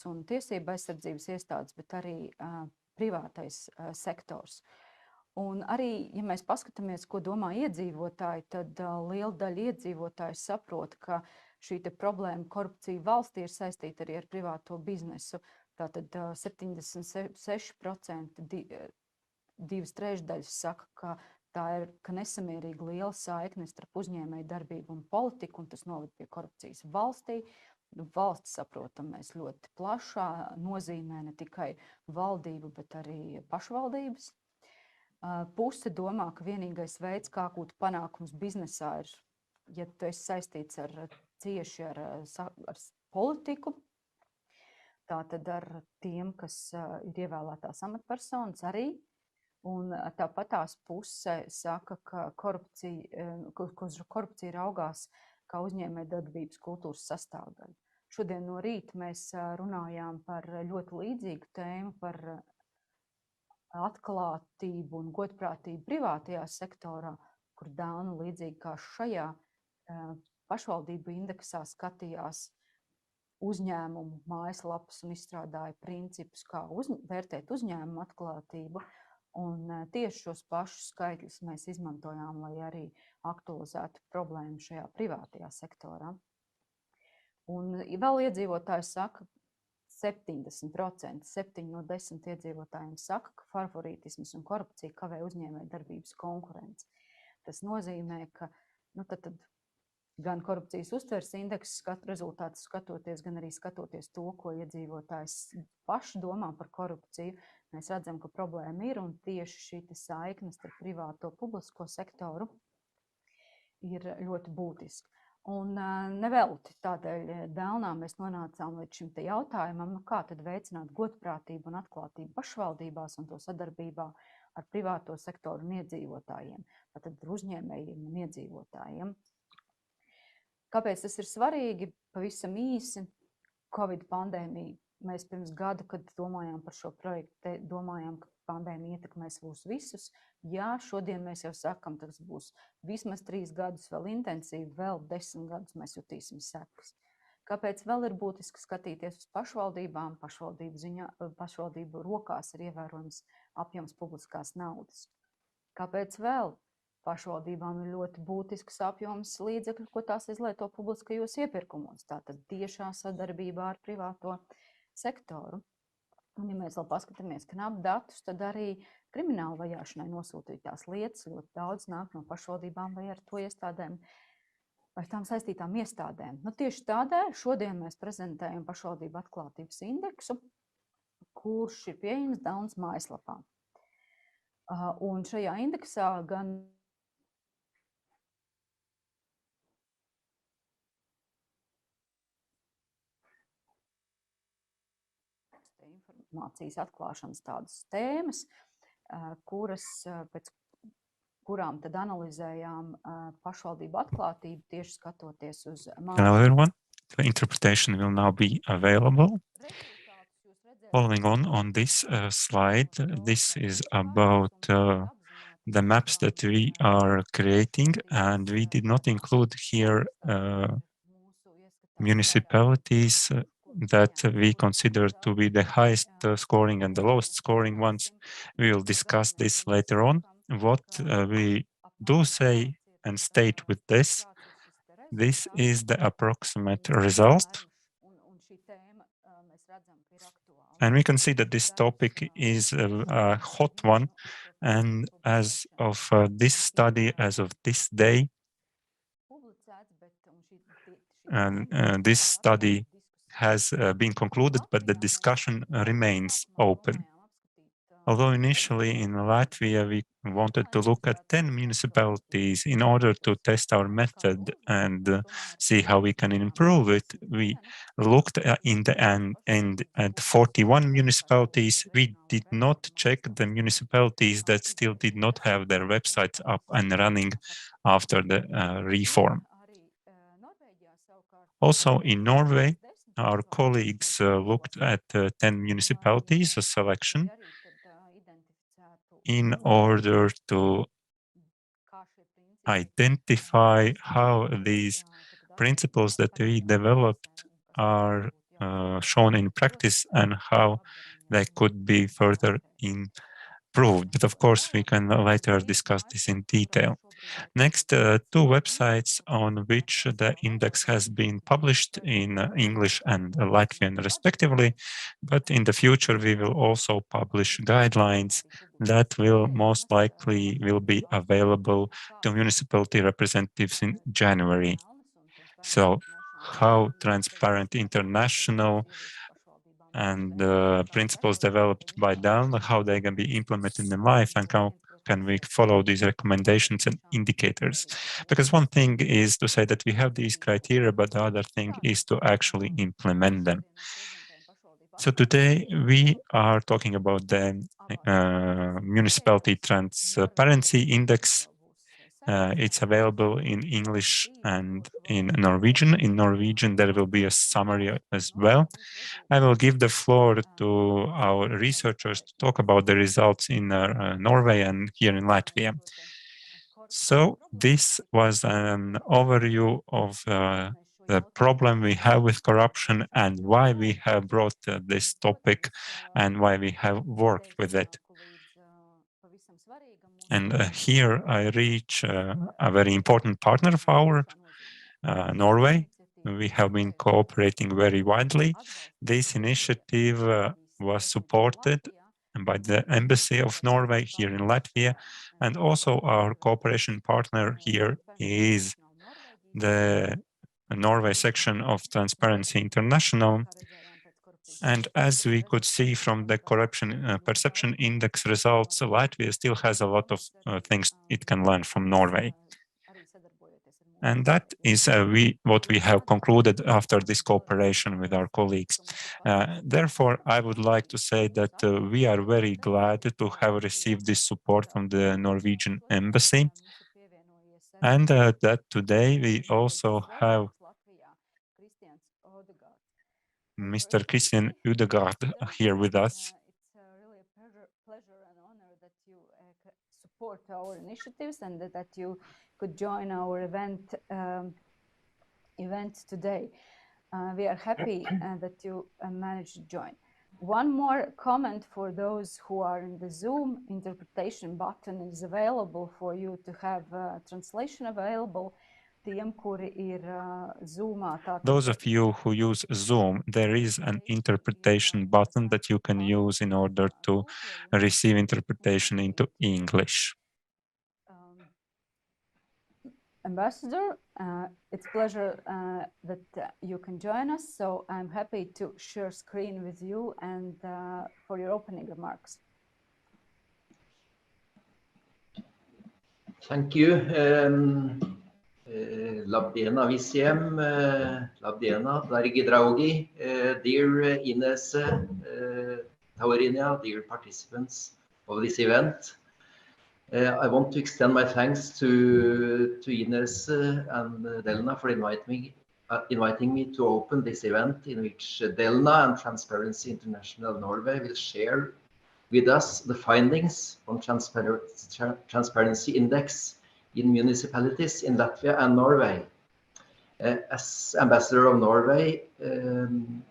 un tiesība aizsardzības iestādes, bet arī privātais sektors. Un arī, ja mēs paskatāmies, ko domā iedzīvotāji, tad liela daļa iedzīvotāji saprot, ka šī problēma korupcija valstī ir saistīta arī ar privāto biznesu. Tātad 76%, 2/3 saka, ka tā ir nesamierīgi liela saikne starp uzņēmēju darbību un politiku, un tas noved pie korupcijas valstī. Valsts, saprotam, mēs ļoti plašā nozīmē ne tikai valdību, bet arī pašvaldības. Puse domā, ka vienīgais veids, kā gūt panākums biznesā, ir, ja tu esi saistīts cieši ar politiku, tātad ar tiem, kas ir ievēlētās amatpersonas arī. Un tāpat tās puse saka, ka korupcija raugās kā uzņēmējdarbības kultūras sastāvdaļa. Šodien no rīta mēs runājām par ļoti līdzīgu tēmu, par atklātību un godprātību privātajā sektorā, kur Delna līdzīgi kā šajā pašvaldību indeksā skatījās uzņēmumu mājaslapas un izstrādāja principus, kā vērtēt uzņēmumu atklātību. Un tieši šos pašus skaitļus mēs izmantojām, lai arī aktualizētu problēmu šajā privātajā sektorā. Un vēl iedzīvotāji saka, 70%, 7 no 10 iedzīvotājiem saka, ka favorītisms un korupcija kavē uzņēmējdarbības konkurenci. Tas nozīmē, ka tad gan korupcijas uztveres indeksa rezultātus skatoties, gan arī skatoties to, ko iedzīvotājs paši domā par korupciju, mēs redzam, ka problēma ir, un tieši šī saikne starp privāto publisko sektoru ir ļoti būtiska. Un nevelti tādēļ Delnā mēs nonācām līdz šim jautājumam, kā tad veicināt godprātību un atklātību pašvaldībās un to sadarbībā ar privāto sektoru un iedzīvotājiem, tātad ar uzņēmējiem un iedzīvotājiem. Kāpēc tas ir svarīgi? Pavisam īsi, Covid pandēmija. Mēs pirms gada, kad domājām par šo projektu, domājām, ka pandēmija ietekmēs mūs visus. Jā, šodien mēs jau sakam, tas būs vismaz 3 gadus vēl intensīvi, vēl 10 gadus mēs jutīsim sekas. Kāpēc vēl ir būtiski skatīties uz pašvaldībām? Pašvaldību rokās ir ievērojams apjoms publiskās naudas. Kāpēc vēl? Pašvaldībām ir ļoti būtisks apjoms līdzekļu, ko tās izlieto publiskajos iepirkumos. Tātad tiešā sadarbībā ar privāto sektoru. Un, ja mēs vēl paskatāmies knapi datus, tad arī krimināla vajāšanai nosūtītās lietas ļoti daudz nāk no pašvaldībām vai ar to iestādēm, vai tām saistītām iestādēm. Tieši tādēļ šodien mēs prezentējam pašvaldību atklātības indeksu, kurš ir pieejams Delnas mājaslapā. Un šajā indeksā gan informācijas atklāšanas tādas tēmas, pēc kurām tad analizējām pašvaldību atklātību, tieši skatoties uz Hello everyone, the interpretation will now be available. Following on this slide, this is about the maps that we are creating, and we did not include here municipalities that we consider to be the highest scoring and the lowest scoring ones. We will discuss this later on. What we do say and state with this is the approximate result. And we can see that this topic is a hot one. And as of this study, as of this day, and this study has been concluded, but the discussion remains open. Although initially in Latvia, we wanted to look at 10 municipalities in order to test our method and see how we can improve it, we looked in the end at 41 municipalities. We did not check the municipalities that still did not have their websites up and running after the reform. Also in Norway, our colleagues looked at 10 municipalities, a selection, in order to identify how these principles that we developed are shown in practice and how they could be further improved. But of course, we can later discuss this in detail. Next, two websites on which the index has been published in English and Latvian respectively, but in the future we will also publish guidelines that will most likely be available to municipality representatives in January. So how Transparent International and principles developed by Delna, how they can be implemented in life, and how can we follow these recommendations and indicators. Because one thing is to say that we have these criteria, but the other thing is to actually implement them. So today we are talking about the Municipality Transparency Index. It's available in English and in Norwegian. In Norwegian, there will be a summary as well. I will give the floor to our researchers to talk about the results in Norway and here in Latvia. So this was an overview of the problem we have with corruption and why we have brought this topic and why we have worked with it. And here I reach a very important partner of ours, Norway. We have been cooperating very widely. This initiative was supported by the Embassy of Norway here in Latvia, and also our cooperation partner here is the Norway section of Transparency International. And as we could see from the corruption perception index results, Latvia still has a lot of things it can learn from Norway. And that is what we have concluded after this cooperation with our colleagues. Therefore, I would like to say that we are very glad to have received this support from the Norwegian Embassy, and that today we also have Mr. Christian Udegaard here with us. It's really a pleasure and honor that you support our initiatives and that you could join our event today. We are happy that you managed to join. One more comment for those who are in the Zoom: interpretation button is available for you to have translation available. Those of you who use Zoom, there is an interpretation button that you can use in order to receive interpretation into English. Ambassador, it's a pleasure that you can join us. So I'm happy to share screen with you and for your opening remarks. Thank you. Labdena visiem, labdena, dargi draugi, dear Ines, Taurinia, dear participants of this event. I want to extend my thanks to Ines and Delna for inviting me to open this event in which Delna and Transparency International Norway will share with us the findings on Transparency Index in municipalities in Latvia and Norway. As Ambassador of Norway to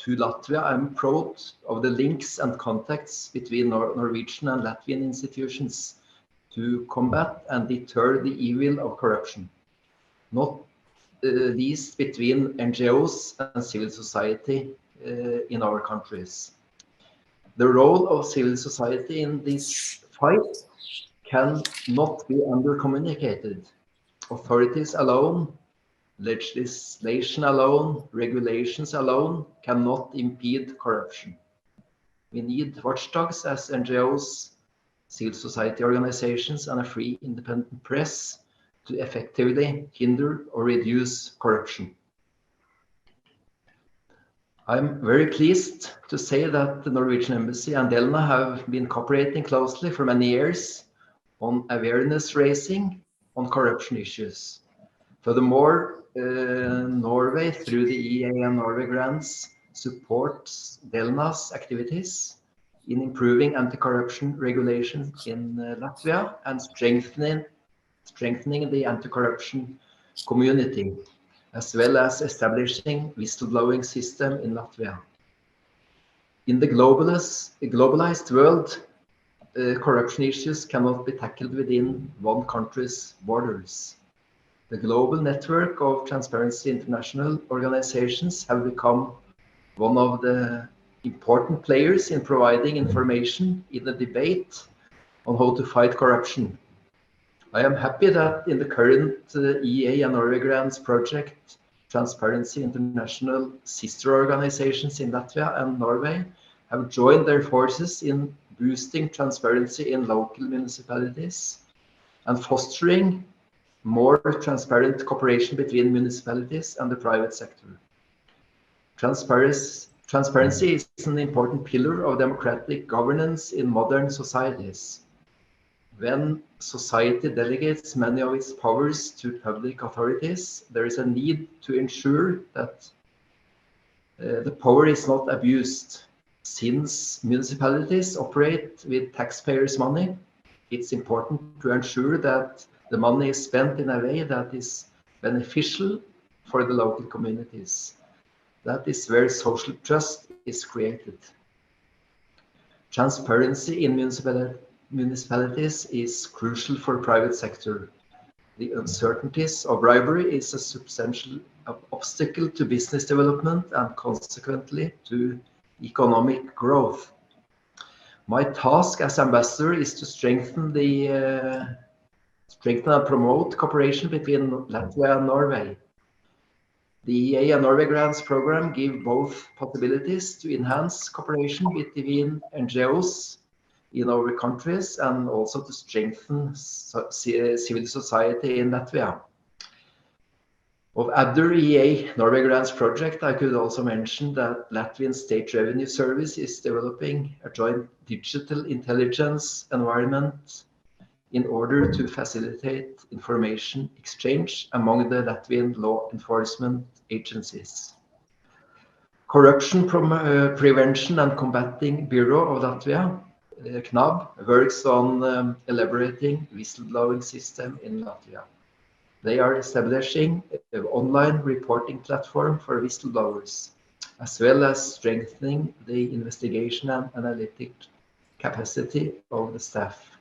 Latvia, I'm proud of the links and contacts between Norwegian and Latvian institutions to combat and deter the evil of corruption, not least between NGOs and civil society in our countries. The role of civil society in this fight cannot be under-communicated. Authorities alone, legislation alone, regulations alone cannot impede corruption. We need watchdogs as NGOs, civil society organizations, and a free independent press to effectively hinder or reduce corruption. I'm very pleased to say that the Norwegian Embassy and Delna have been cooperating closely for many years on awareness raising on corruption issues. Furthermore, Norway, through the EEA and Norway grants, supports Delna's activities in improving anti-corruption regulation in Latvia and strengthening the anti-corruption community. as well as establishing whistleblowing system in Latvia. In the globalized world, corruption issues cannot be tackled within one country's borders. The global network of Transparency International organizations have become one of the important players in providing information in the debate on how to fight corruption. I am happy that in the current EEA and Norway grants project, Transparency International sister organizations in Latvia and Norway have joined their forces in boosting transparency in local municipalities and fostering more transparent cooperation between municipalities and the private sector. Transparency is an important pillar of democratic governance in modern societies. When society delegates many of its powers to public authorities, there is a need to ensure that the power is not abused. Since municipalities operate with taxpayers' money, it's important to ensure that the money is spent in a way that is beneficial for the local communities. That is where social trust is created. Transparency in municipalities is crucial for private sector. The uncertainties of bribery is a substantial obstacle to business development and consequently to economic growth. My task as ambassador is to strengthen and promote cooperation between Latvia and Norway. The EEA and Norway grants program give both possibilities to enhance cooperation between NGOs in our countries and also to strengthen civil society in Latvia. Of other EEA Norway grants project, I could also mention that Latvian State Revenue Service is developing a joint digital intelligence environment in order to facilitate information exchange among the Latvian law enforcement agencies. Corruption Prevention and Combating Bureau of Latvia, KNAB, works on elaborating whistleblowing system in Latvia. They are establishing an online reporting platform for whistleblowers, as well as strengthening the investigation and analytic capacity of the staff.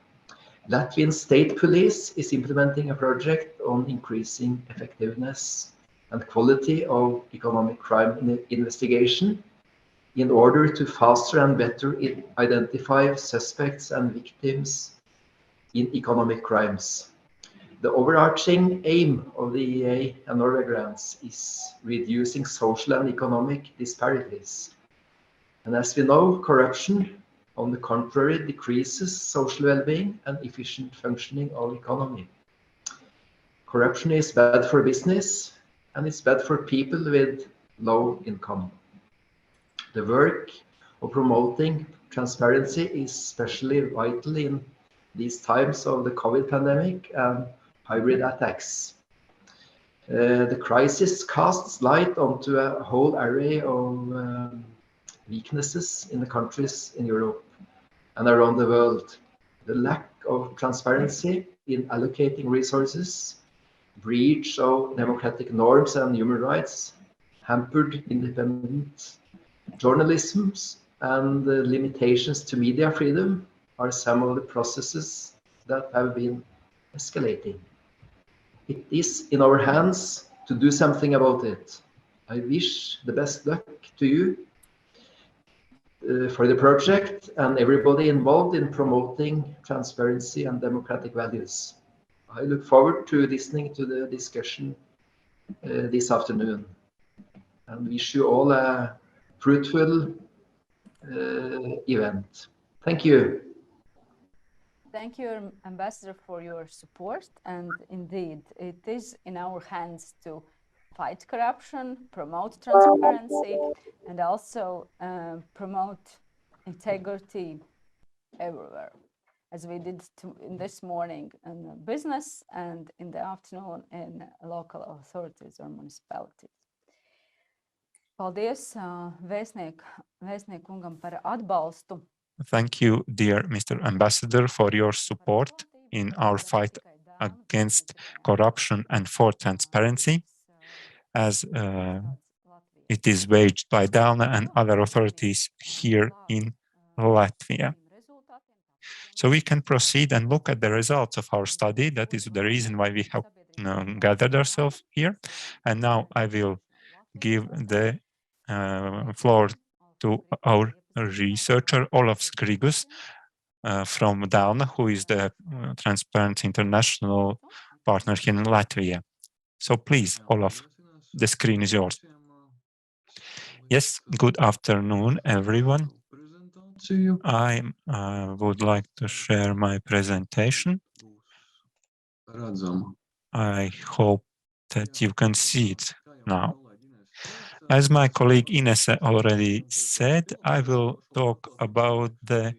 Latvian State Police is implementing a project on increasing effectiveness and quality of economic crime investigation in order to faster and better identify suspects and victims in economic crimes. The overarching aim of the EEA and Norway grants is reducing social and economic disparities. And as we know, corruption, on the contrary, decreases social well-being and efficient functioning of economy. Corruption is bad for business and it's bad for people with low income. The work of promoting transparency is especially vital in these times of the COVID pandemic and hybrid attacks. The crisis casts light onto a whole array of weaknesses in the countries in Europe and around the world. The lack of transparency in allocating resources, breach of democratic norms and human rights, hampered independent journalism, and the limitations to media freedom are some of the processes that have been escalating. It is in our hands to do something about it. I wish the best luck to you for the project and everybody involved in promoting transparency and democratic values. I look forward to listening to the discussion this afternoon and wish you all a fruitful event. Thank you. Thank you, Ambassador, for your support. And indeed, it is in our hands to fight corruption, promote transparency, and also promote integrity everywhere, as we did in this morning in business and in the afternoon in local authorities or municipalities. Paldies vēstniekungam par atbalstu. Thank you, dear Mr. Ambassador, for your support in our fight against corruption and for transparency. as it is waged by Delna and other authorities here in Latvia. So we can proceed and look at the results of our study. That is the reason why we have gathered ourselves here. And now I will give the floor to our researcher, Olaf Grigus, from Delna, who is the Transparency International partner here in Latvia. So please, Olaf, the screen is yours. Yes, good afternoon, everyone. I would like to share my presentation. I hope that you can see it now. As my colleague Ines already said, I will talk about the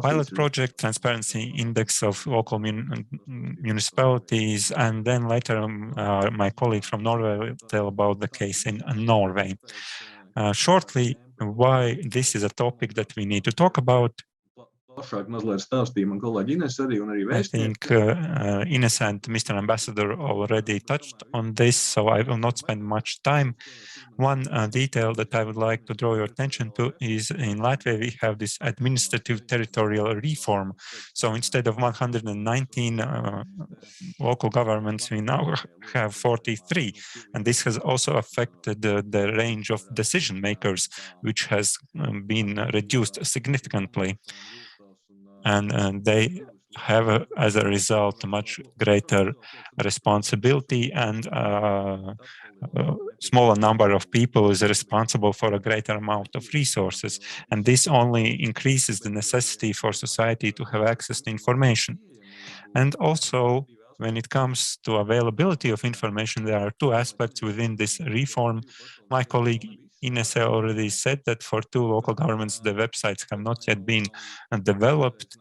pilot project Transparency Index of Local Municipalities, and then later my colleague from Norway will tell about the case in Norway. Shortly, why this is a topic that we need to talk about. I think Ines and Mr. Ambassador already touched on this, so I will not spend much time. One detail that I would like to draw your attention to is in Latvia we have this administrative territorial reform. So instead of 119 local governments, we now have 43. And this has also affected the range of decision makers, which has been reduced significantly. And they have, as a result, a much greater responsibility, and a smaller number of people is responsible for a greater amount of resources. And this only increases the necessity for society to have access to information. And also, when it comes to availability of information, there are two aspects within this reform. My colleague Ines already said that for two local governments, the websites have not yet been developed.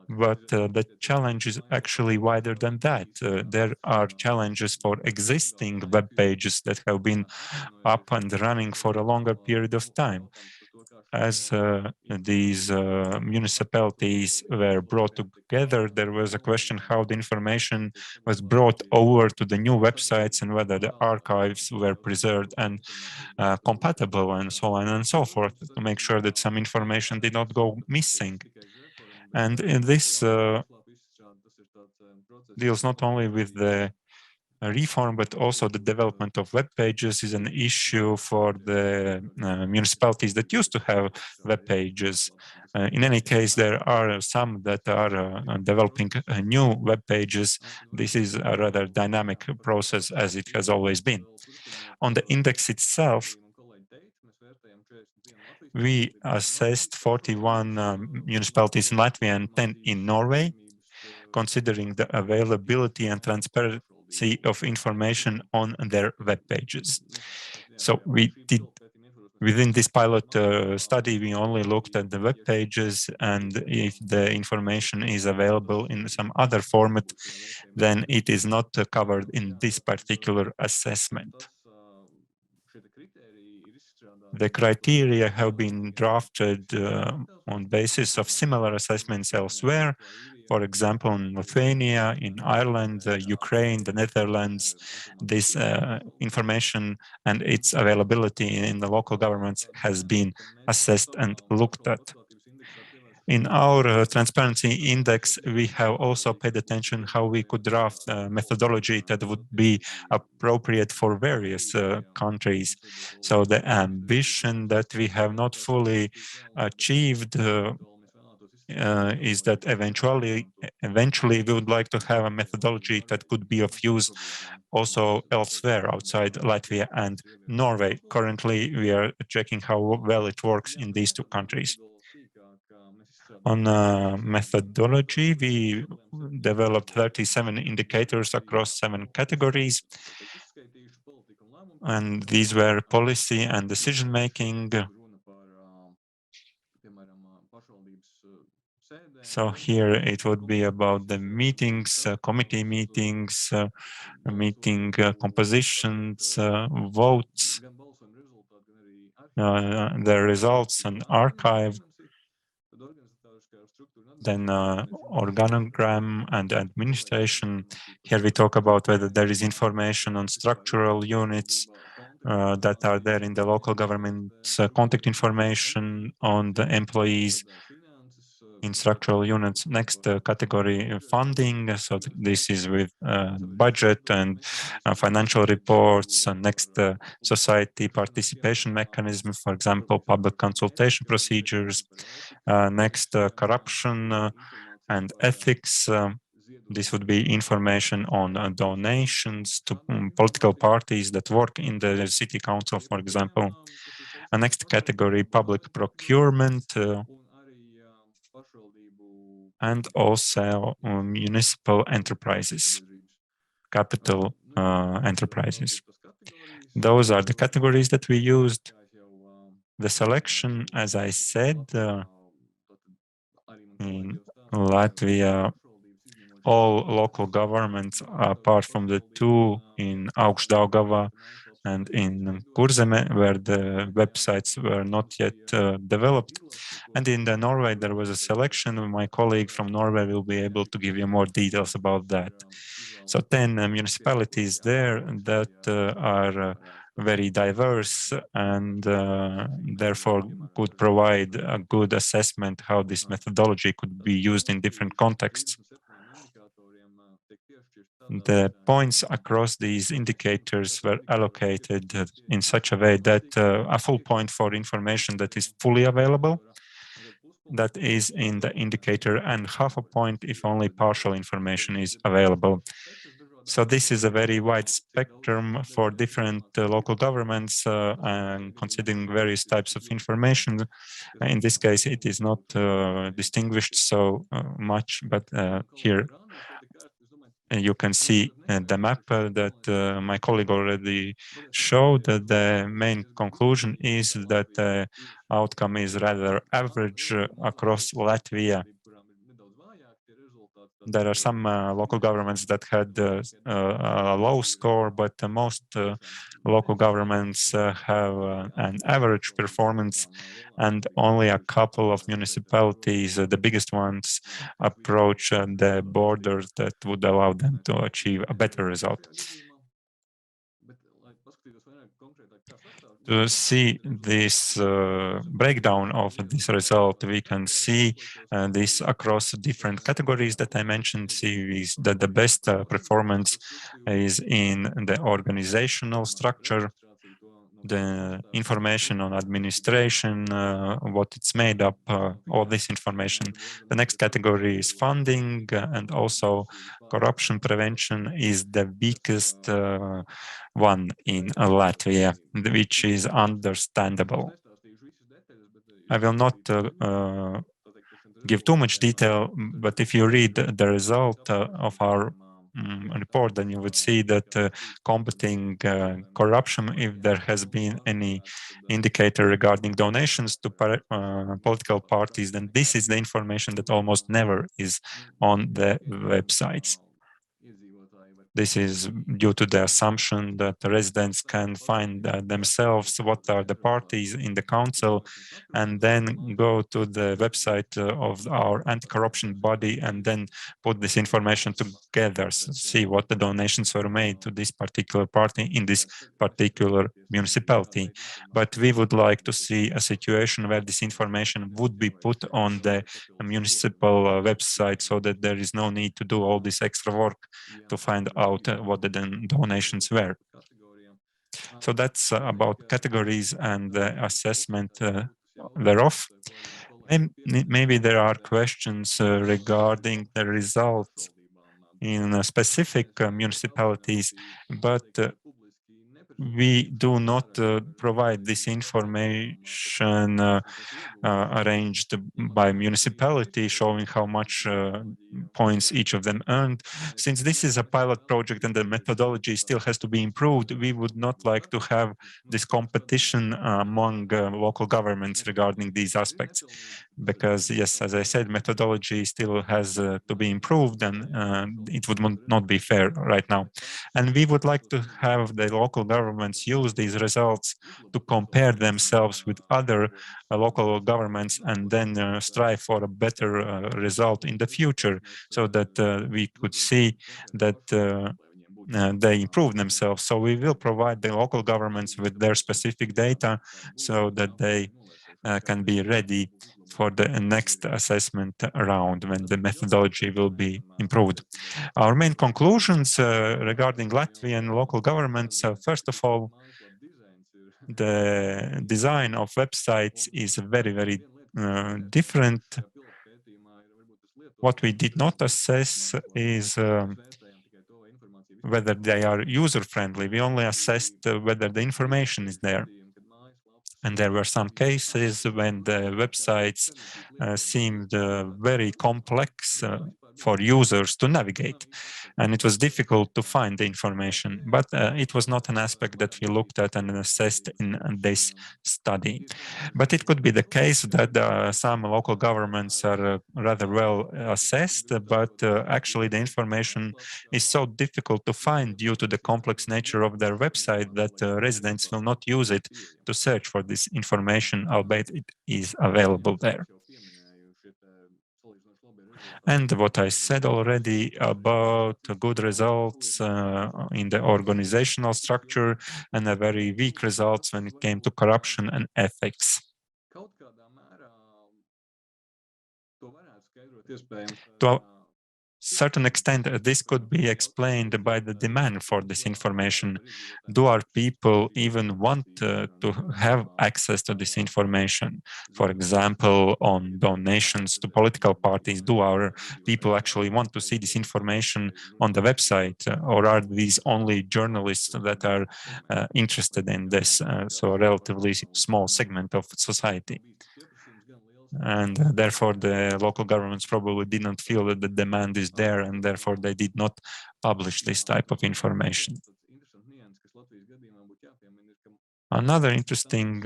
But the challenge is actually wider than that. There are challenges for existing web pages that have been up and running for a longer period of time. As these municipalities were brought together, there was a question how the information was brought over to the new websites and whether the archives were preserved and compatible and so on and so forth, to make sure that some information did not go missing. And in this deals not only with the reform, but also the development of web pages is an issue for the municipalities that used to have web pages. In any case, there are some that are developing new web pages. This is a rather dynamic process, as it has always been. On the index itself, we assessed 41 municipalities in Latvia and 10 in Norway, considering the availability and transparency of information on their web pages. So we did, within this pilot study, we only looked at the web pages, and if the information is available in some other format, then it is not covered in this particular assessment. The criteria have been drafted on basis of similar assessments elsewhere. For example, in Lithuania, in Ireland, Ukraine, the Netherlands, this information and its availability in the local governments has been assessed and looked at. In our transparency index, we have also paid attention how we could draft a methodology that would be appropriate for various countries. So the ambition that we have not fully achieved is that eventually we would like to have a methodology that could be of use also elsewhere outside Latvia and Norway. Currently, we are checking how well it works in these two countries. On methodology, we developed 37 indicators across 7 categories. And these were policy and decision-making. So here it would be about the meetings, committee meetings, meeting compositions, votes, the results and archive. Then organogram and administration. Here we talk about whether there is information on structural units that are there in the local government's contact information on the employees in structural units. Next category, funding. So this is with budget and financial reports. Next, society participation mechanism, for example, public consultation procedures. Next, corruption and ethics. This would be information on donations to political parties that work in the city council, for example. Next category, public procurement, and also municipal enterprises, capital enterprises. Those are the categories that we used. The selection, as I said, in Latvia, all local governments, apart from the two in Augstdaugava and in Kurzeme, where the websites were not yet developed. And in Norway, there was a selection. My colleague from Norway will be able to give you more details about that. So 10 municipalities there that are very diverse and therefore could provide a good assessment how this methodology could be used in different contexts. The points across these indicators were allocated in such a way that a full point for information that is fully available, that is in the indicator, and half a point if only partial information is available. So this is a very wide spectrum for different local governments and considering various types of information. In this case, it is not distinguished so much, but here you can see the map that my colleague already showed. That the main conclusion is that the outcome is rather average across Latvia. There are some local governments that had a low score, but most local governments have an average performance, and only a couple of municipalities, the biggest ones, approach the borders that would allow them to achieve a better result. To see this breakdown of this result, we can see this across different categories that I mentioned. See that the best performance is in the organizational structure, the information on administration, what it's made up, all this information. The next category is funding, and also corruption prevention is the weakest one in Latvia, which is understandable. I will not give too much detail, but if you read the result of our report, then you would see that combating corruption, if there has been any indicator regarding donations to political parties, then this is the information that almost never is on the websites. This is due to the assumption that the residents can find themselves what are the parties in the council, and then go to the website of our anti-corruption body and then put this information together, see what the donations were made to this particular party in this particular municipality. But we would like to see a situation where this information would be put on the municipal website, so that there is no need to do all this extra work to find out what the donations were. So that's about categories and the assessment thereof. And maybe there are questions regarding the results in specific municipalities, but we do not provide this information arranged by municipality, showing how much points each of them earned. Since this is a pilot project and the methodology still has to be improved, we would not like to have this competition among local governments regarding these aspects. Because, yes, as I said, methodology still has to be improved, and it would not be fair right now. And we would like to have the local government governments use these results to compare themselves with other local governments and then strive for a better result in the future, so that we could see that they improve themselves. So we will provide the local governments with their specific data so that they can be ready for the next assessment round when the methodology will be improved. Our main conclusions regarding Latvian local governments, first of all, the design of websites is very, very different. What we did not assess is whether they are user-friendly. We only assessed whether the information is there. And there were some cases when the websites seemed very complex for users to navigate, and it was difficult to find the information. But it was not an aspect that we looked at and assessed in this study. But it could be the case that some local governments are rather well assessed, but actually the information is so difficult to find due to the complex nature of their website that residents will not use it to search for this information, albeit it is available there. And what I said already about good results in the organizational structure and a very weak results when it came to corruption and ethics. To a certain extent, this could be explained by the demand for this information. Do our people even want to have access to this information? For example, on donations to political parties, do our people actually want to see this information on the website? Or are these only journalists that are interested in this? So a relatively small segment of society. And therefore the local governments probably did not feel that the demand is there, and therefore they did not publish this type of information. Another interesting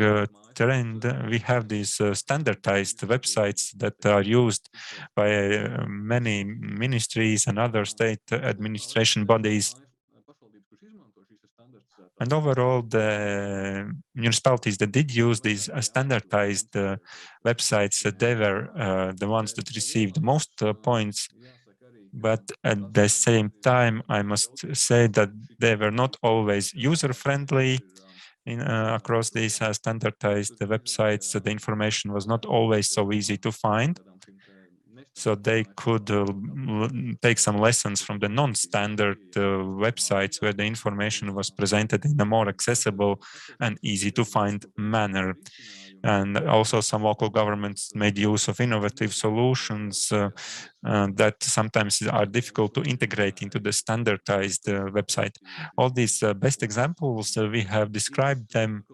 trend, we have these standardized websites that are used by many ministries and other state administration bodies. And overall, the municipalities that did use these standardized websites, they were the ones that received most points. But at the same time, I must say that they were not always user-friendly across these standardized websites. So the information was not always so easy to find. So they could take some lessons from the non-standard websites where the information was presented in a more accessible and easy to find manner. And also some local governments made use of innovative solutions that sometimes are difficult to integrate into the standardized website. All these best examples, we have described them,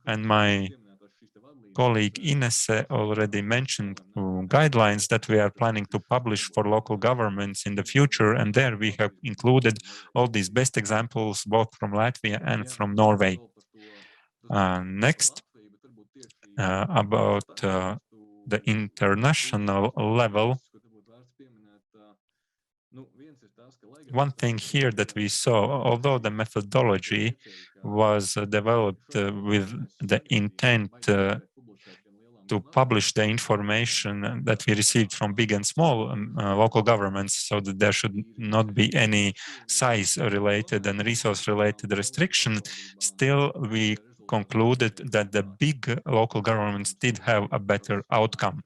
and my colleague Ines already mentioned guidelines that we are planning to publish for local governments in the future, and there we have included all these best examples both from Latvia and from Norway. Next, about the international level. One thing here that we saw, although the methodology was developed with the intent to publish the information that we received from big and small local governments, so that there should not be any size-related and resource-related restriction, still we concluded that the big local governments did have a better outcome.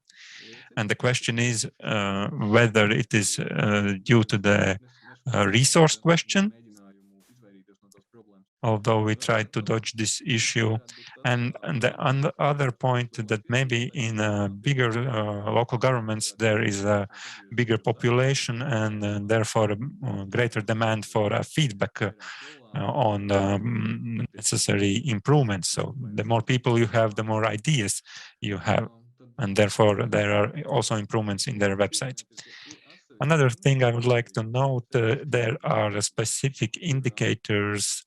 And the question is whether it is due to the resource question, although we tried to dodge this issue. And the other point that maybe in bigger local governments, there is a bigger population and therefore greater demand for feedback on necessary improvements. So the more people you have, the more ideas you have. And therefore, there are also improvements in their websites. Another thing I would like to note, there are specific indicators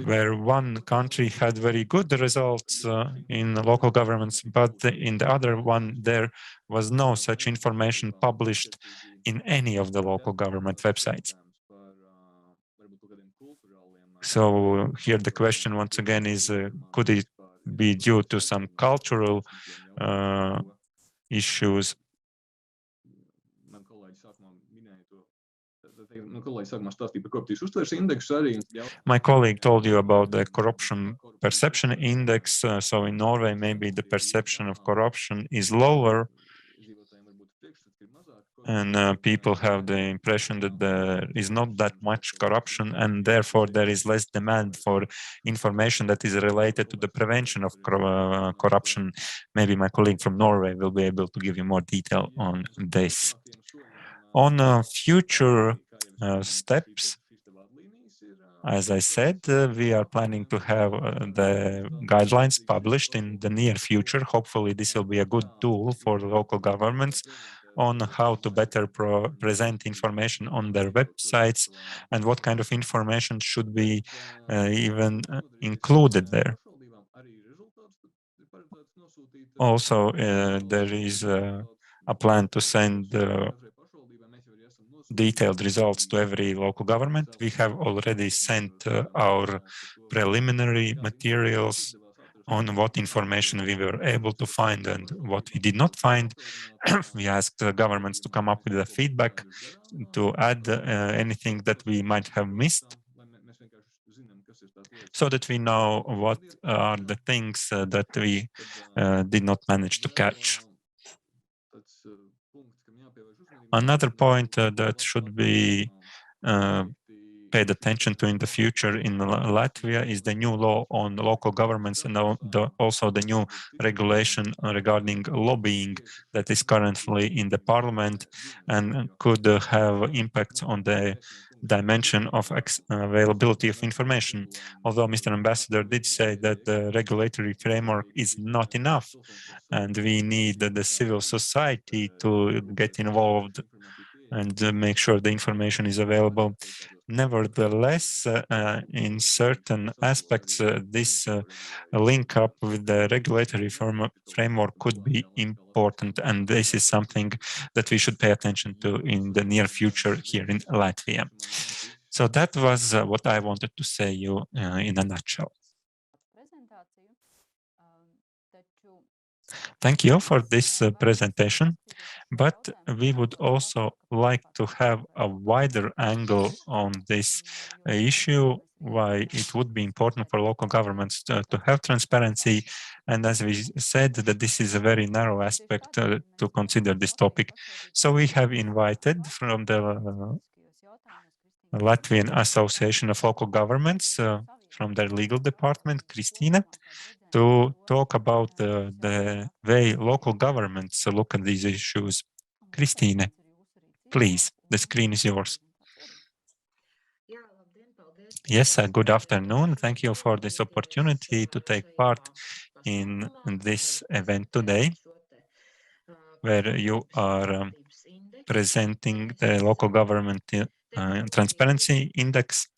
where one country had very good results in local governments, but in the other one, there was no such information published in any of the local government websites. So here the question once again is, could it be due to some cultural issues? My colleague told you about the corruption perception index. So in Norway, maybe the perception of corruption is lower, and people have the impression that there is not that much corruption, and therefore there is less demand for information that is related to the prevention of corruption. Maybe my colleague from Norway will be able to give you more detail on this. On future steps, as I said, we are planning to have the guidelines published in the near future. Hopefully, this will be a good tool for local governments on how to better present information on their websites and what kind of information should be even included there. Also, there is a plan to send detailed results to every local government. We have already sent our preliminary materials on what information we were able to find and what we did not find. We asked governments to come up with a feedback to add anything that we might have missed, so that we know what are the things that we did not manage to catch. Another point that should be paid attention to in the future in Latvia is the new law on local governments and also the new regulation regarding lobbying that is currently in the parliament and could have impacts on the dimension of availability of information. Although Mr. Ambassador did say that the regulatory framework is not enough and we need the civil society to get involved and make sure the information is available. Nevertheless, in certain aspects, this link up with the regulatory framework could be important, and this is something that we should pay attention to in the near future here in Latvia. So that was what I wanted to say you in a nutshell. Thank you for this presentation, but we would also like to have a wider angle on this issue, why it would be important for local governments to have transparency. And as we said, that this is a very narrow aspect to consider this topic. So we have invited from the Latvian Association of Local Governments, from their legal department, Kristina, to talk about the way local governments look at these issues. Christine, please, the screen is yours. Yes, good afternoon. Thank you for this opportunity to take part in this event today, where you are presenting the local government transparency index.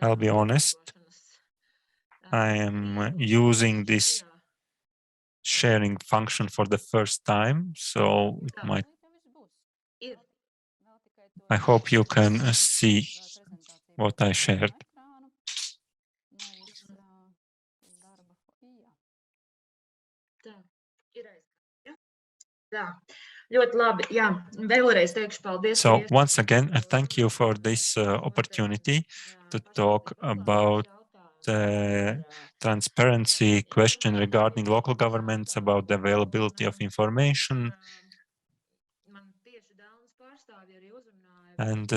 I'll be honest, I am using this sharing function for the first time, so it might. I hope you can see what I shared. So once again, thank you for this opportunity to talk about the transparency question regarding local governments, about the availability of information. And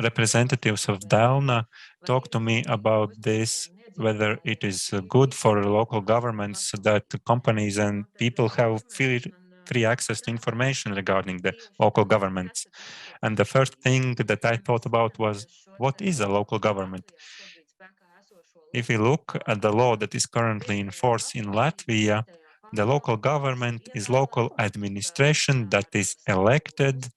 representatives of Delna talked to me about this, whether it is good for local governments that companies and people have free access to information regarding the local governments. And the first thing that I thought about was, what is a local government? If we look at the law that is currently in force in Latvia, the local government is local administration that is elected,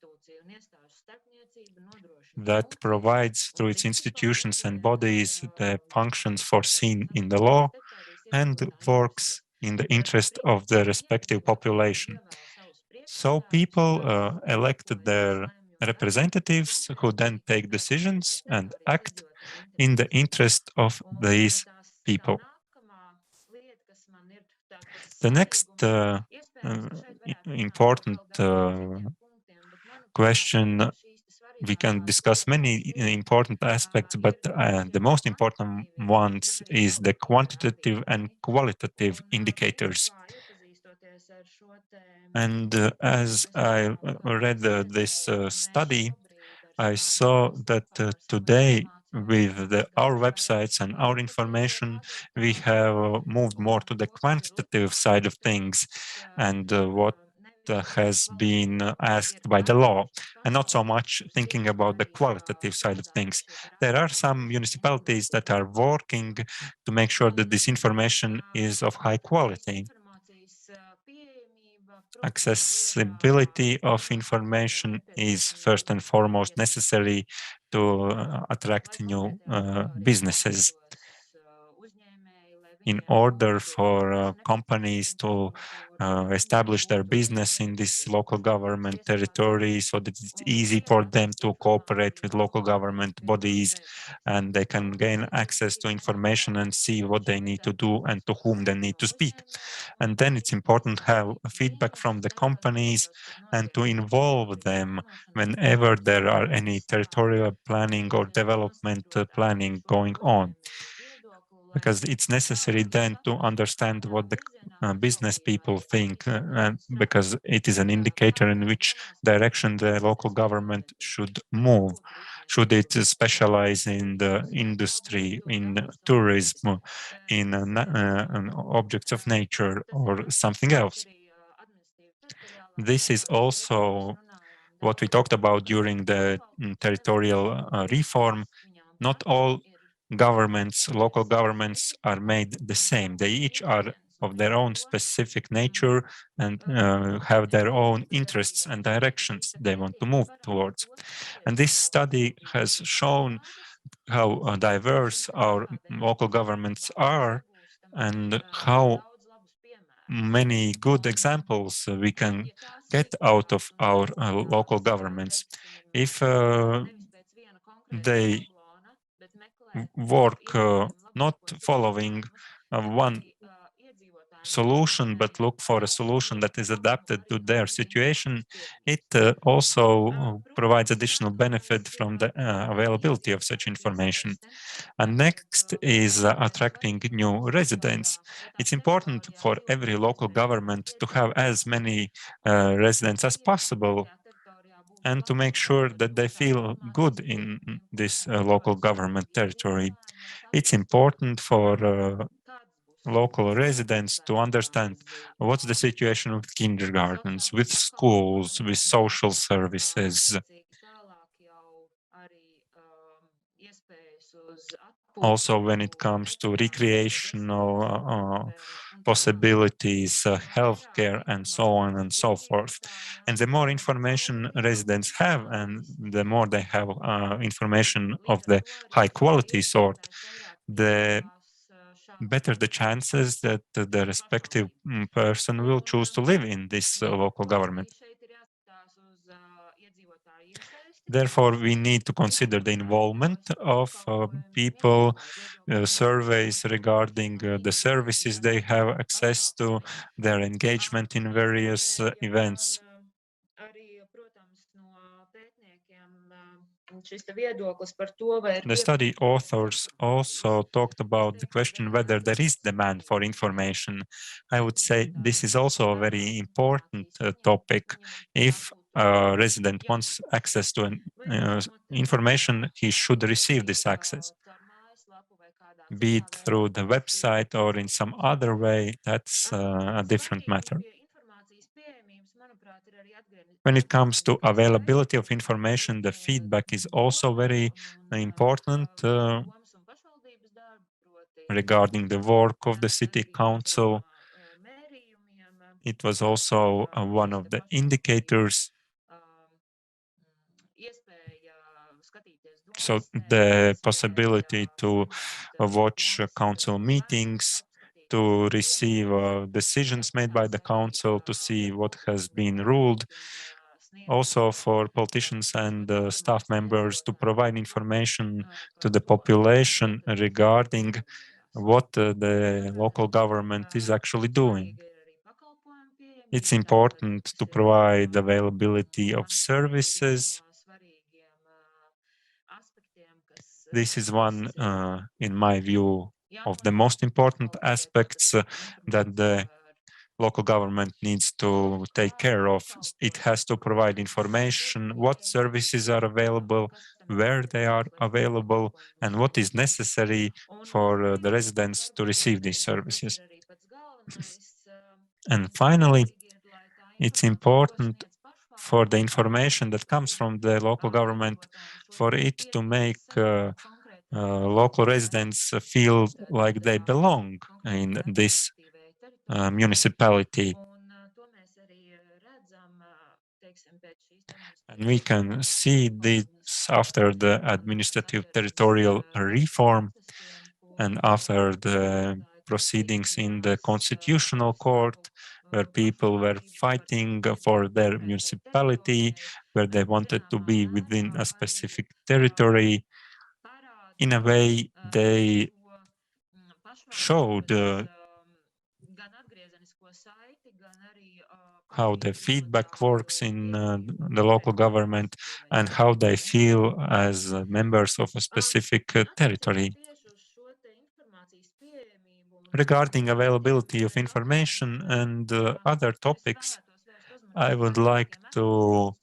that provides through its institutions and bodies the functions foreseen in the law and works in the interest of the respective population. So people elected their representatives who then take decisions and act in the interest of these people. The next important question, we can discuss many important aspects, but the most important ones is the quantitative and qualitative indicators. And as I read this study, I saw that today with our websites and our information, we have moved more to the quantitative side of things and what has been asked by the law, and not so much thinking about the qualitative side of things. There are some municipalities that are working to make sure that this information is of high quality. Accessibility of information is first and foremost necessary to attract new businesses. In order for companies to establish their business in this local government territory so that it's easy for them to cooperate with local government bodies and they can gain access to information and see what they need to do and to whom they need to speak. And then it's important to have feedback from the companies and to involve them whenever there are any territorial planning or development planning going on. Because it's necessary then to understand what the business people think, because it is an indicator in which direction the local government should move. Should it specialize in the industry, in tourism, in objects of nature, or something else? This is also what we talked about during the territorial reform. Not all governments, local governments, are made the same. They each are of their own specific nature and have their own interests and directions they want to move towards. And this study has shown how diverse our local governments are and how many good examples we can get out of our local governments. If they work not following one solution, but look for a solution that is adapted to their situation, it also provides additional benefit from the availability of such information. And next is attracting new residents. It's important for every local government to have as many residents as possible and to make sure that they feel good in this local government territory. It's important for local residents to understand what's the situation with kindergartens, with schools, with social services. Also, when it comes to recreational possibilities, healthcare, and so on and so forth. And the more information residents have, and the more they have information of the high quality sort, the better the chances that the respective person will choose to live in this local government. Therefore, we need to consider the involvement of people, surveys regarding the services they have access to, their engagement in various events. The study authors also talked about the question whether there is demand for information. I would say this is also a very important topic. If a resident wants access to information, he should receive this access. Be it through the website or in some other way, that's a different matter. When it comes to availability of information, the feedback is also very important regarding the work of the city council. It was also one of the indicators. So the possibility to watch council meetings to receive decisions made by the council, to see what has been ruled. Also for politicians and staff members to provide information to the population regarding what the local government is actually doing. It's important to provide availability of services. This is one, in my view, of the most important aspects that the local government needs to take care of. It has to provide information, what services are available, where they are available, and what is necessary for the residents to receive these services. And finally, it's important for the information that comes from the local government, for it to make local residents feel like they belong in this municipality. And we can see this after the administrative territorial reform and after the proceedings in the constitutional court, where people were fighting for their municipality, where they wanted to be within a specific territory. In a way, they showed how the feedback works in the local government and how they feel as members of a specific territory. Regarding availability of information and other topics, I would like to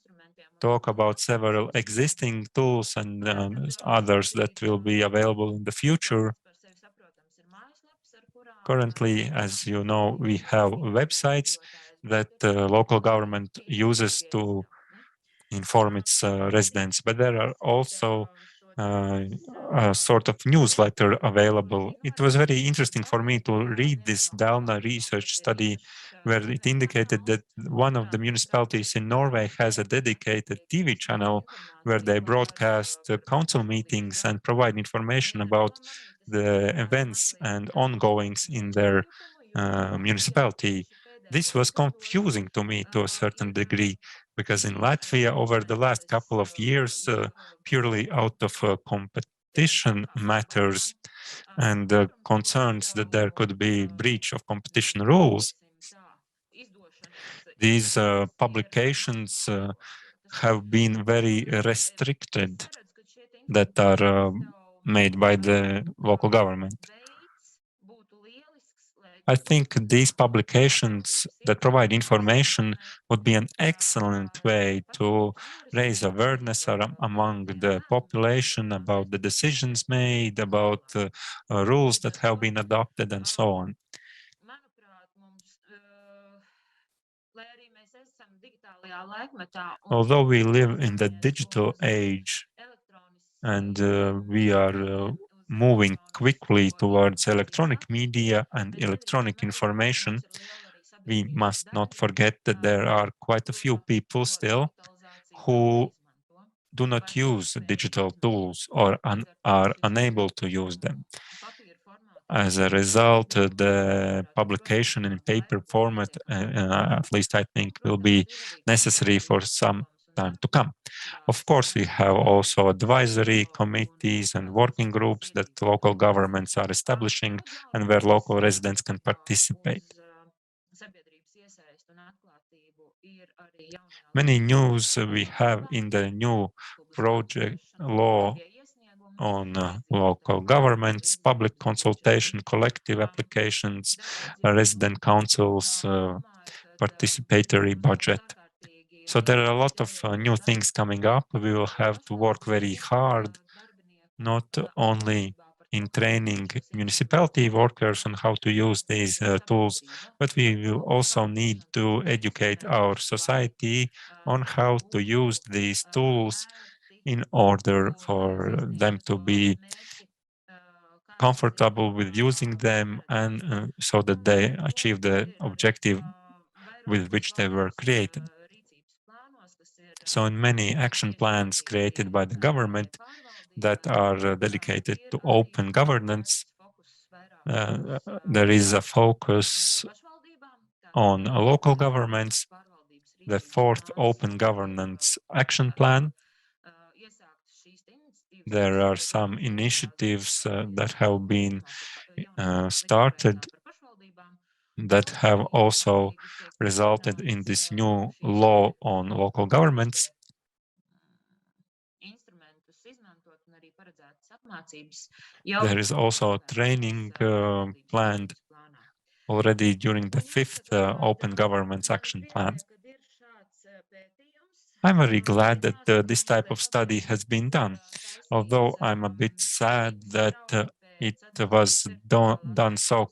talk about several existing tools and others that will be available in the future. Currently, as you know, we have websites that local government uses to inform its residents, but there are also a sort of newsletter available. It was very interesting for me to read this Delna research study where it indicated that one of the municipalities in Norway has a dedicated TV channel where they broadcast council meetings and provide information about the events and ongoings in their municipality. This was confusing to me to a certain degree, because in Latvia, over the last couple of years, purely out of competition matters and concerns that there could be breach of competition rules, these publications have been very restricted that are made by the local government. I think these publications that provide information would be an excellent way to raise awareness among the population about the decisions made, about rules that have been adopted, and so on. Although we live in the digital age and we are moving quickly towards electronic media and electronic information, we must not forget that there are quite a few people still who do not use digital tools or are unable to use them. As a result, the publication in paper format, at least I think, will be necessary for some time to come. Of course, we have also advisory committees and working groups that local governments are establishing and where local residents can participate. Many news we have in the new project law on local governments, public consultation, collective applications, resident councils, participatory budget. So there are a lot of new things coming up. We will have to work very hard, not only in training municipality workers on how to use these tools, but we will also need to educate our society on how to use these tools in order for them to be comfortable with using them and so that they achieve the objective with which they were created. So in many action plans created by the government that are dedicated to open governance, there is a focus on local governments, the fourth Open Governance Action Plan. There are some initiatives that have been started that have also resulted in this new law on local governments. There is also a training planned already during the fifth Open Governments Action Plan. I'm very glad that this type of study has been done, although I'm a bit sad that it was done so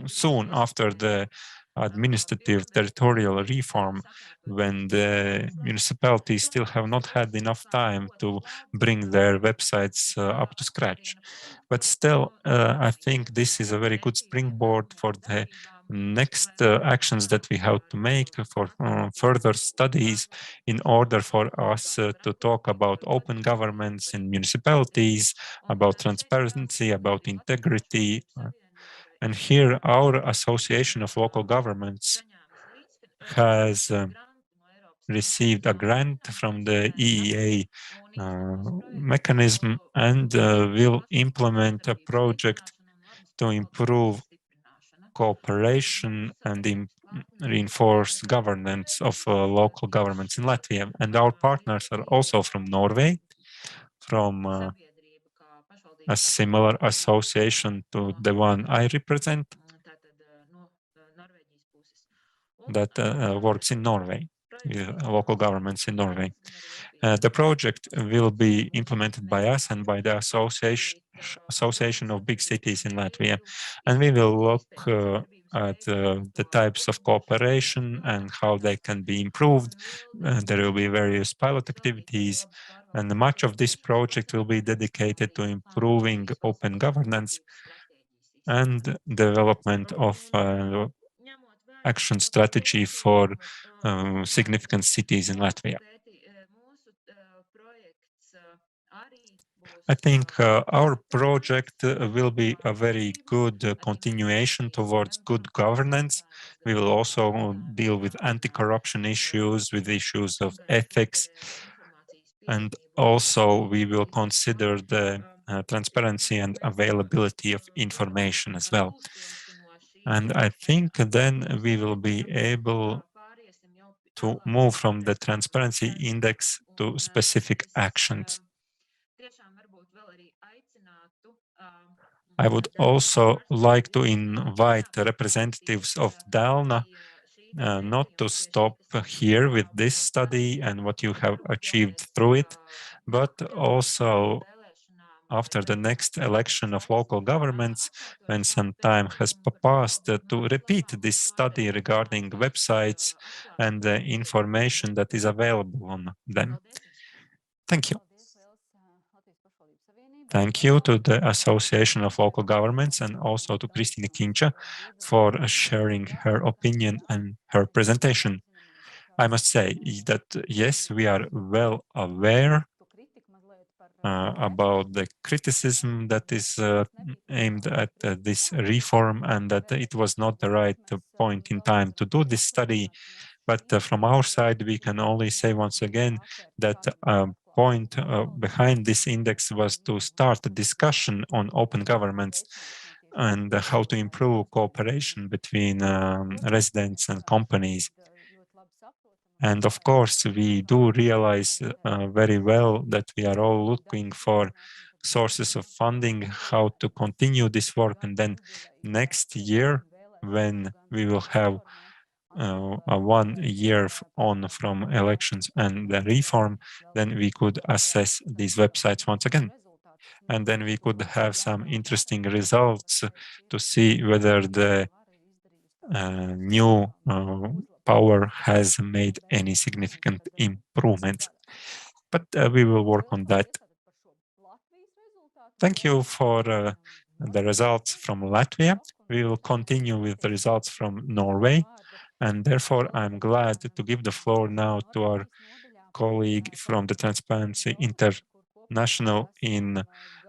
soon after the administrative territorial reform, when the municipalities still have not had enough time to bring their websites up to scratch. But still, I think this is a very good springboard for the next actions that we have to make for further studies in order for us to talk about open governments in municipalities, about transparency, about integrity. And here our Association of Local Governments has received a grant from the EEA mechanism and will implement a project to improve cooperation and reinforce governance of local governments in Latvia. And our partners are also from Norway, from a similar association to the one I represent, that works in Norway, local governments in Norway. The project will be implemented by us and by the Association of Big Cities in Latvia. And we will look at the types of cooperation and how they can be improved. There will be various pilot activities, and much of this project will be dedicated to improving open governance and development of action strategy for significant cities in Latvia. I think our project will be a very good continuation towards good governance. We will also deal with anti-corruption issues, with issues of ethics, and also we will consider the transparency and availability of information as well. And I think then we will be able to move from the transparency index to specific actions. I would also like to invite representatives of Delna not to stop here with this study and what you have achieved through it, but also after the next election of local governments, when some time has passed, to repeat this study regarding websites and the information that is available on them. Thank you. Thank you to the Association of Local Governments and also to Kristina Kinča for sharing her opinion and her presentation. I must say that, yes, we are well aware about the criticism that is aimed at this reform and that it was not the right point in time to do this study. But from our side, we can only say once again that point behind this index was to start a discussion on open governments and how to improve cooperation between residents and companies. And of course, we do realize very well that we are all looking for sources of funding, how to continue this work. And then next year, when we will have a 1 year on from elections and the reform, then we could assess these websites once again. And then we could have some interesting results to see whether the new power has made any significant improvements. But we will work on that. Thank you for the results from Latvia. We will continue with the results from Norway. And therefore, I'm glad to give the floor now to our colleague from the Transparency International in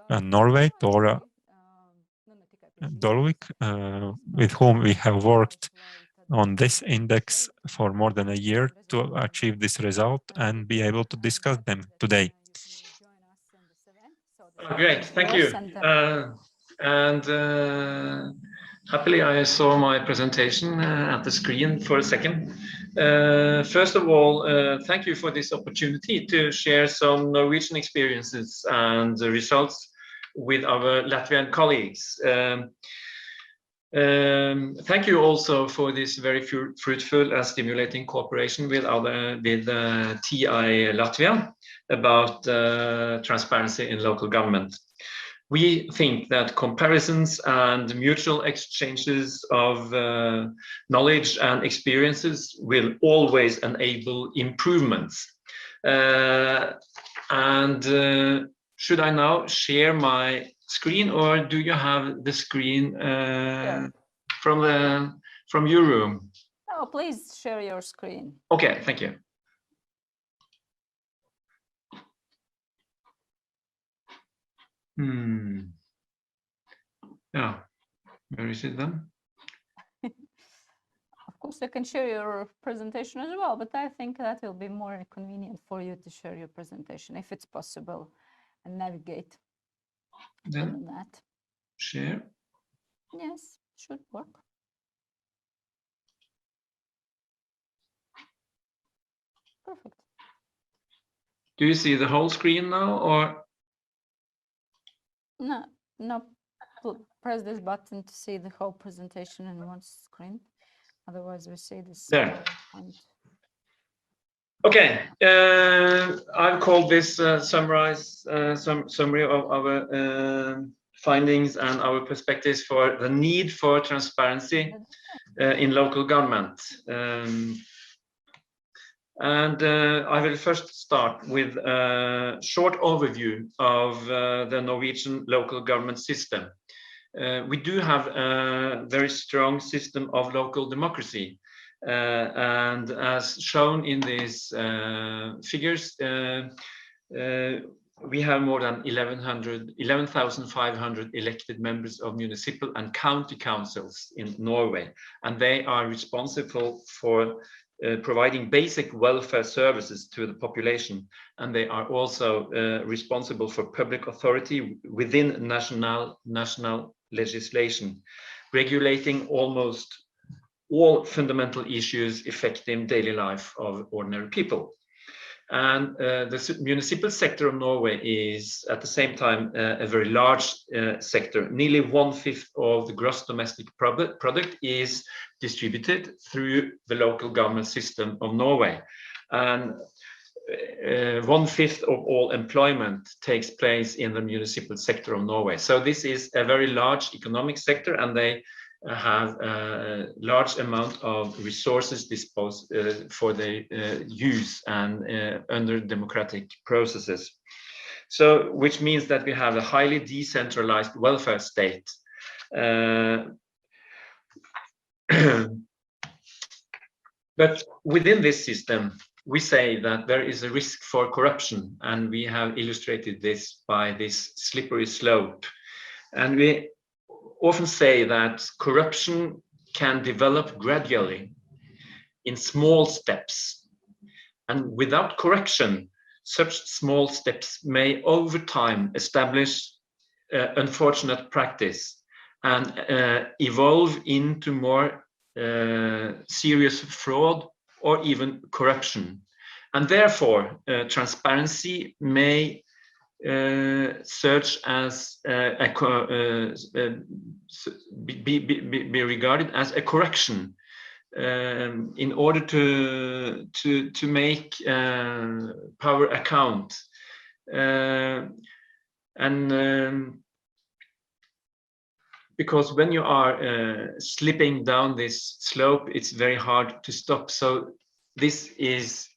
Norway, Tora Dolvik, with whom we have worked on this index for more than a year to achieve this result and be able to discuss them today. Great, thank you. Happily, I saw my presentation at the screen for a second. First of all, thank you for this opportunity to share some Norwegian experiences and the results with our Latvian colleagues. Thank you also for this very fruitful and stimulating cooperation with TI Latvia about transparency in local government. We think that comparisons and mutual exchanges of knowledge and experiences will always enable improvements. Should I now share my screen, or do you have the screen from your room? Oh, please share your screen. Okay, thank you. Yeah, where is it then? Of course, you can share your presentation as well, but I think that will be more convenient for you to share your presentation if it's possible and navigate Then that. Share. Yes, should work. Perfect. Do you see the whole screen now, or? No. Press this button to see the whole presentation in one screen. Otherwise, we see this. There. Okay, I've called this summary of our findings and our perspectives for the need for transparency in local government. I will first start with a short overview of the Norwegian local government system. We do have a very strong system of local democracy. And as shown in these figures, we have more than 11,500 elected members of municipal and county councils in Norway, and they are responsible for providing basic welfare services to the population, and they are also responsible for public authority within national legislation, regulating almost all fundamental issues affecting daily life of ordinary people. And the municipal sector of Norway is at the same time a very large sector. Nearly 1/5 of the gross domestic product is distributed through the local government system of Norway. And 1/5 of all employment takes place in the municipal sector of Norway. So this is a very large economic sector, and they have a large amount of resources disposed for their use and under democratic processes. So, which means that we have a highly decentralized welfare state. But within this system, we say that there is a risk for corruption, and we have illustrated this by this slippery slope. And we often say that corruption can develop gradually in small steps. And without correction, such small steps may over time establish unfortunate practice and evolve into more serious fraud or even corruption. And therefore, transparency may search as be regarded as a correction in order to make power account, because when you are slipping down this slope, it's very hard to stop. So this is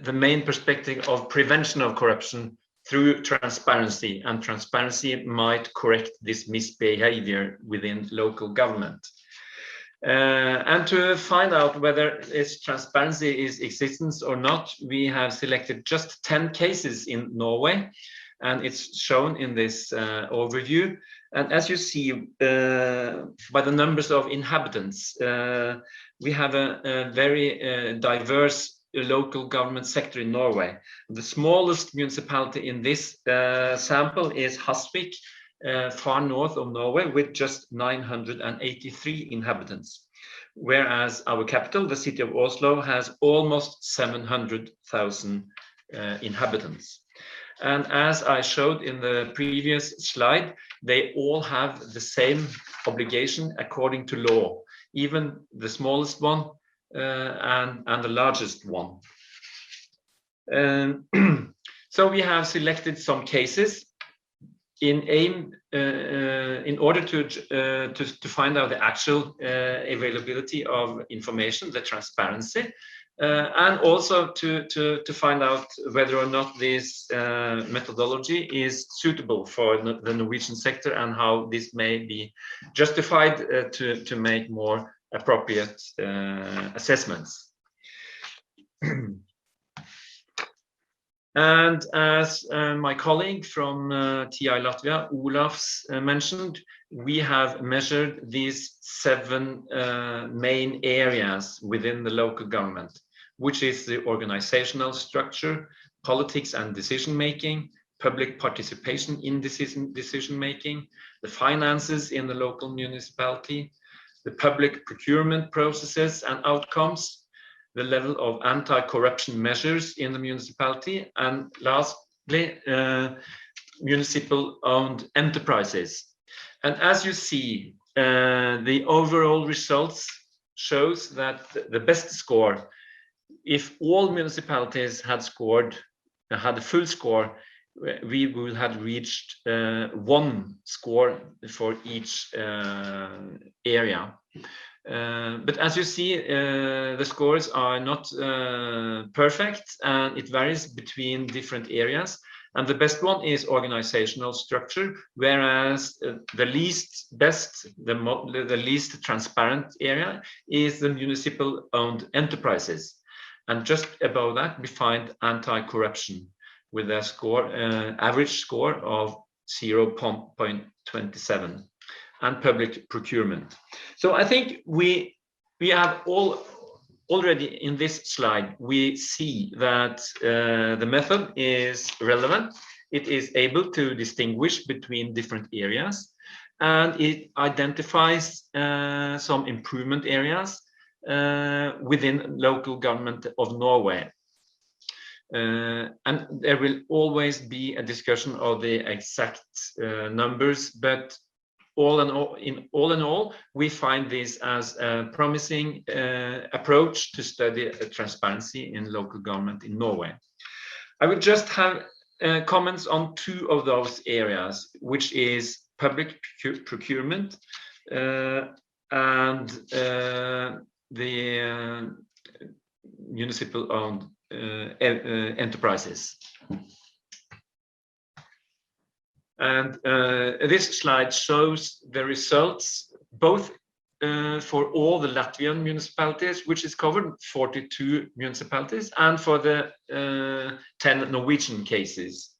the main perspective of prevention of corruption through transparency, and transparency might correct this misbehavior within local government. And to find out whether its transparency is existence or not, we have selected just 10 cases in Norway and it's shown in this overview. And as you see by the numbers of inhabitants, we have a very diverse local government sector in Norway. The smallest municipality in this sample is Hasvik, far north of Norway, with just 983 inhabitants. Whereas our capital, the city of Oslo, has almost 700,000 inhabitants. And as I showed in the previous slide, they all have the same obligation according to law, even the smallest one and the largest one. So we have selected some cases in order to find out the actual availability of information, the transparency, and also to find out whether or not this methodology is suitable for the Norwegian sector and how this may be justified to make more appropriate assessments. And as my colleague from TI Latvia, Olafs, mentioned, we have measured these 7 main areas within the local government, which is the organizational structure, politics and decision-making, public participation in decision-making, the finances in the local municipality, the public procurement processes and outcomes, the level of anti-corruption measures in the municipality, and lastly, municipal-owned enterprises. And as you see, the overall results shows that the best score, if all municipalities had a full score, we would have reached 1 score for each area. But as you see, the scores are not perfect, and it varies between different areas. And the best one is organizational structure, whereas the least best, the least transparent area is the municipal-owned enterprises. And just above that, we find anti-corruption with a score, average score of 0.27. and public procurement. So I think we have already in this slide, we see that the method is relevant. It is able to distinguish between different areas, and it identifies some improvement areas within local government of Norway. And there will always be a discussion of the exact numbers, but all in all, we find this as a promising approach to study transparency in local government in Norway. I will just have comments on 2 of those areas, which is public procurement and the municipal-owned enterprises. And this slide shows the results both for all the Latvian municipalities, which is covered 42 municipalities, and for the 10 Norwegian cases.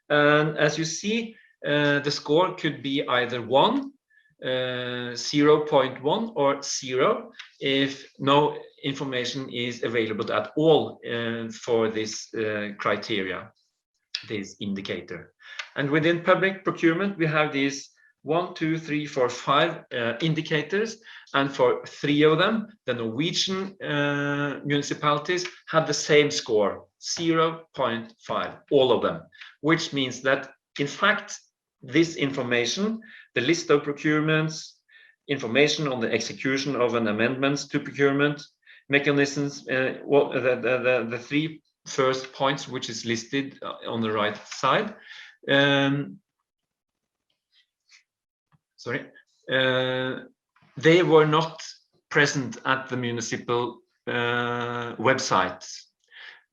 And as you see, the score could be either 1, 0.1, or 0 if no information is available at all for this criteria, this indicator. And within public procurement, we have these 1, 2, 3, 4, 5 indicators, and for 3 of them, the Norwegian municipalities have the same score, 0.5, all of them, which means that, in fact, this information, the list of procurements, information on the execution of an amendments to procurement mechanisms, the 3 first points, which is listed on the right side, they were not present at the municipal website.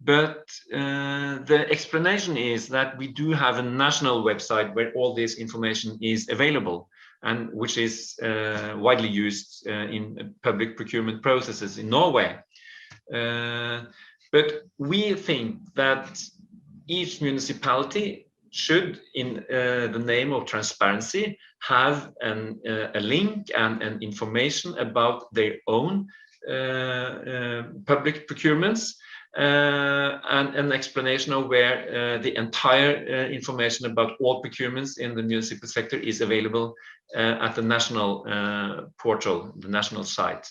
But the explanation is that we do have a national website where all this information is available, and which is widely used in public procurement processes in Norway. But we think that each municipality should, in the name of transparency, have a link and information about their own public procurements, and an explanation of where the entire information about all procurements in the municipal sector is available at the national portal, the national site.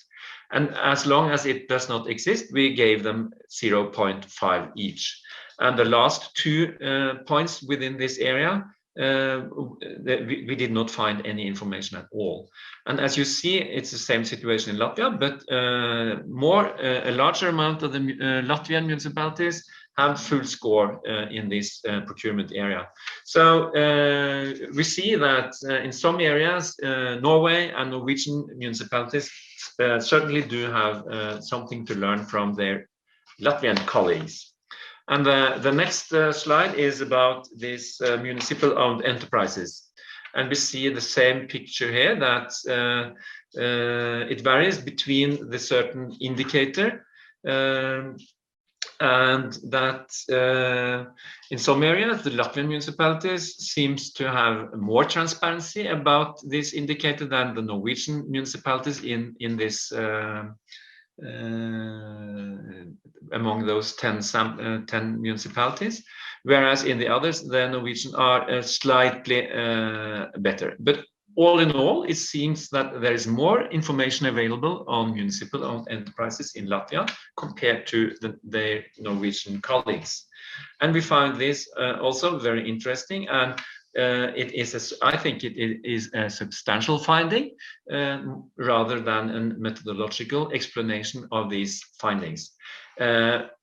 And as long as it does not exist, we gave them 0.5 each. And the last 2 points within this area, we did not find any information at all. And as you see, it's the same situation in Latvia, but a larger amount of the Latvian municipalities have full score in this procurement area. So we see that in some areas, Norway and Norwegian municipalities certainly do have something to learn from their Latvian colleagues. And the next slide is about these municipal owned enterprises. And we see the same picture here, that it varies between the certain indicator, and that in some areas, the Latvian municipalities seems to have more transparency about this indicator than the Norwegian municipalities in this among those 10 municipalities, whereas in the others, the Norwegian are slightly better. But all in all, it seems that there is more information available on municipal-owned enterprises in Latvia compared to their Norwegian colleagues. And we found this also very interesting, and I think it is a substantial finding rather than a methodological explanation of these findings.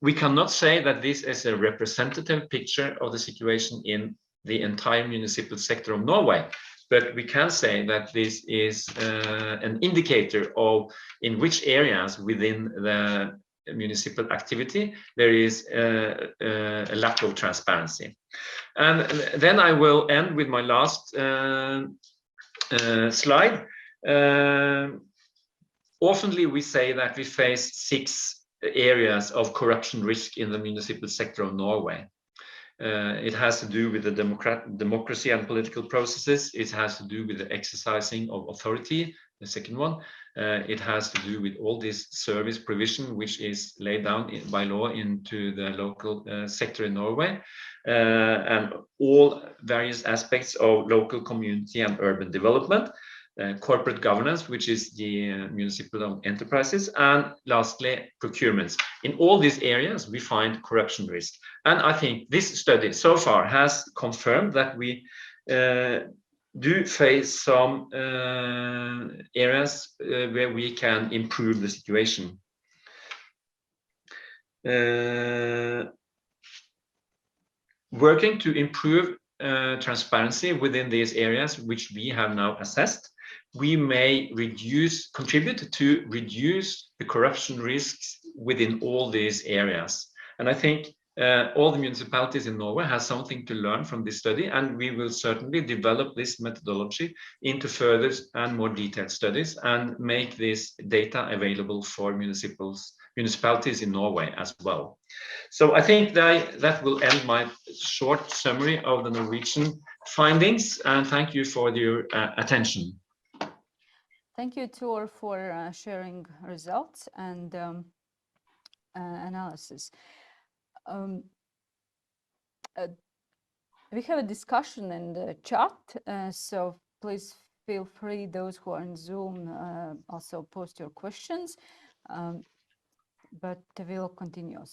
We cannot say that this is a representative picture of the situation in the entire municipal sector of Norway, but we can say that this is an indicator of in which areas within the municipal activity there is a lack of transparency. And then I will end with my last slide. Oftenly we say that we face 6 areas of corruption risk in the municipal sector of Norway. It has to do with the democracy and political processes. It has to do with the exercising of authority, the second one. It has to do with all this service provision, which is laid down by law into the local sector in Norway, and all various aspects of local community and urban development. Corporate governance, which is the municipal enterprises, and lastly, procurements. In all these areas, we find corruption risk. And I think this study so far has confirmed that we do face some areas where we can improve the situation. Working to improve transparency within these areas, which we have now assessed, we may contribute to reduce the corruption risks within all these areas. And I think all the municipalities in Norway have something to learn from this study, and we will certainly develop this methodology into further and more detailed studies and make this data available for municipalities in Norway as well. So I think that will end my short summary of the Norwegian findings, and thank you for your attention. Thank you, Tor, for sharing results and analysis. We have a discussion in the chat, so please feel free, those who are on Zoom, also post your questions. But we'll continue.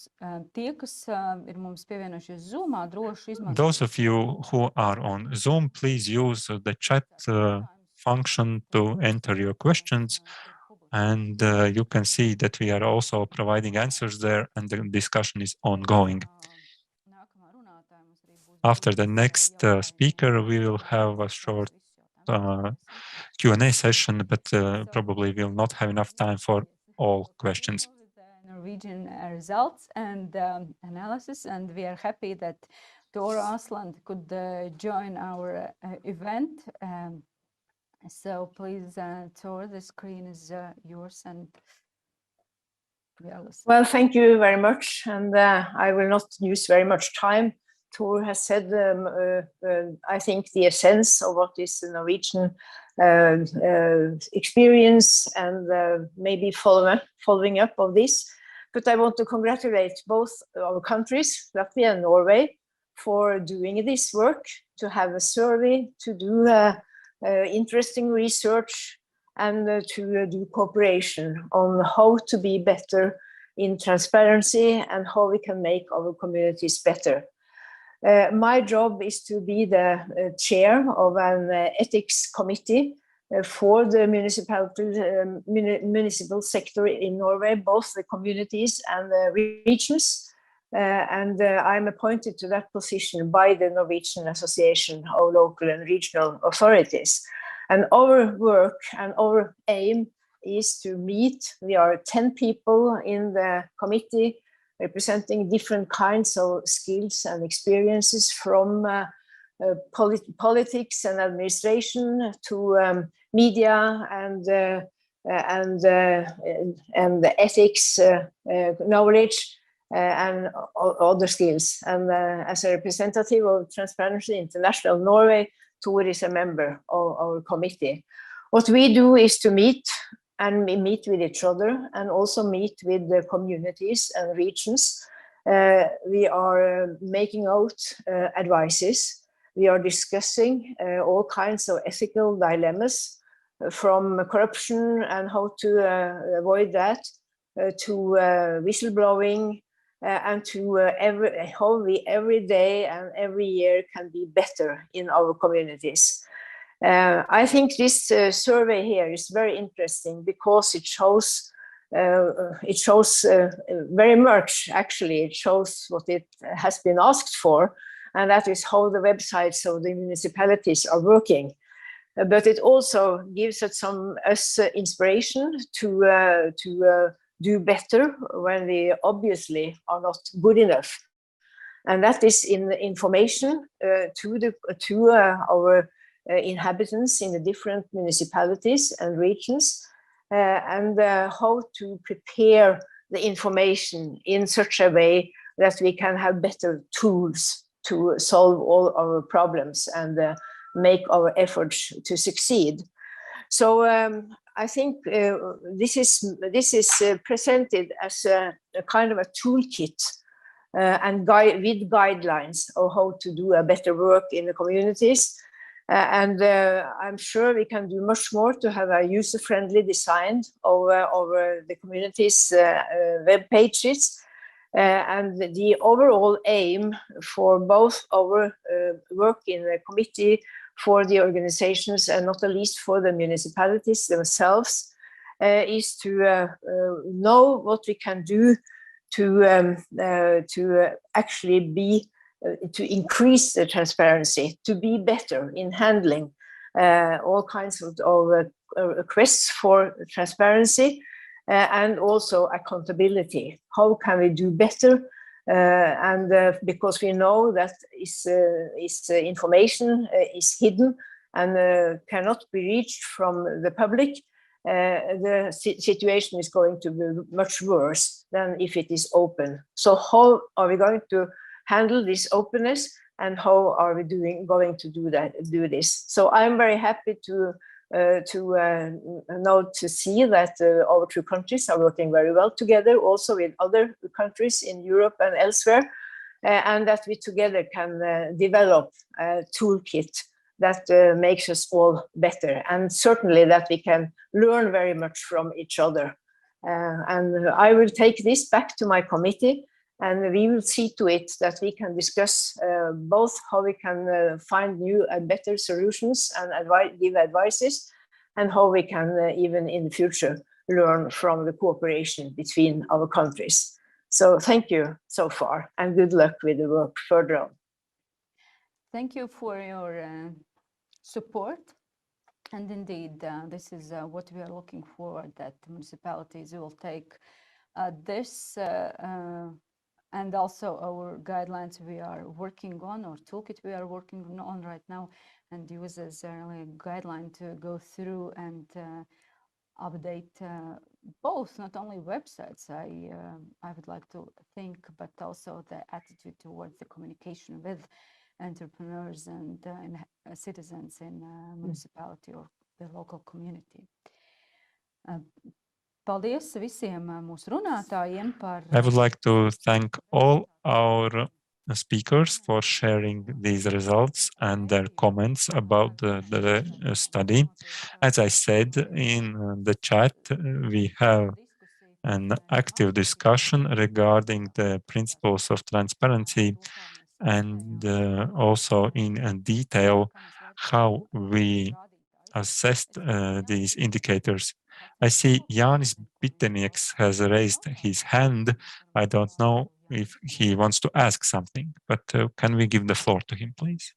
Those of you who are on Zoom, please use the chat function to enter your questions. And you can see that we are also providing answers there, and the discussion is ongoing. After the next speaker, we will have a short Q&A session, but probably will not have enough time for all questions. Norwegian results and analysis, and we are happy that Tor Asland could join our event. So please, Tor, the screen is yours, and well, thank you very much, and I will not use very much time Tor has said, I think, the essence of what is the Norwegian experience, and maybe following up of this. But I want to congratulate both our countries, Latvia and Norway, for doing this work, to have a survey, to do interesting research, and to do cooperation on how to be better in transparency and how we can make our communities better. My job is to be the chair of an ethics committee for the municipal sector in Norway, both the communities and the regions. And I'm appointed to that position by the Norwegian Association of Local and Regional Authorities. And our work and our aim is to meet. We are 10 people in the committee representing different kinds of skills and experiences, from politics and administration to media and the ethics knowledge and other skills. And as a representative of Transparency International Norway, Tor is a member of our committee. What we do is to meet, and we meet with each other, and also meet with the communities and regions. We are making out advices. We are discussing all kinds of ethical dilemmas, from corruption and how to avoid that, to whistleblowing, and to how we every day and every year can be better in our communities. I think this survey here is very interesting because it shows very much, actually. It shows what it has been asked for, and that is how the websites of the municipalities are working. But it also gives us some inspiration to do better when we obviously are not good enough. And that is in the information to our inhabitants in the different municipalities and regions, and how to prepare the information in such a way that we can have better tools to solve all our problems and make our efforts to succeed. So I think this is presented as a kind of a toolkit and with guidelines of how to do a better work in the communities. And I'm sure we can do much more to have a user-friendly design of the community's web pages. And the overall aim for both our work in the committee, for the organizations, and not the least for the municipalities themselves, is to know what we can do to actually be to increase the transparency, to be better in handling all kinds of requests for transparency, and also accountability. How can we do better? Because we know that information is hidden and cannot be reached from the public, the situation is going to be much worse than if it is open. So how are we going to handle this openness, and how are we going to do this? So I'm very happy to see that our two countries are working very well together, also with other countries in Europe and elsewhere, and that we together can develop a toolkit that makes us all better, and certainly that we can learn very much from each other. And I will take this back to my committee, and we will see to it that we can discuss both how we can find new and better solutions and give advices, and how we can even in the future learn from the cooperation between our countries. So thank you so far, and good luck with the work further on. Thank you for your support. And indeed, this is what we are looking for, that municipalities will take this and also our guidelines we are working on, or toolkit we are working on right now, and use as a guideline to go through and update both, not only websites, I would like to think, but also the attitude towards the communication with entrepreneurs and citizens in municipality or the local community. Paldies visiem mūsu runātājiem par. I would like to thank all our speakers for sharing these results and their comments about the study. As I said in the chat, we have an active discussion regarding the principles of transparency and also in detail how we assessed these indicators. I see Jānis Bitenieks has raised his hand. I don't know if he wants to ask something, but can we give the floor to him, please?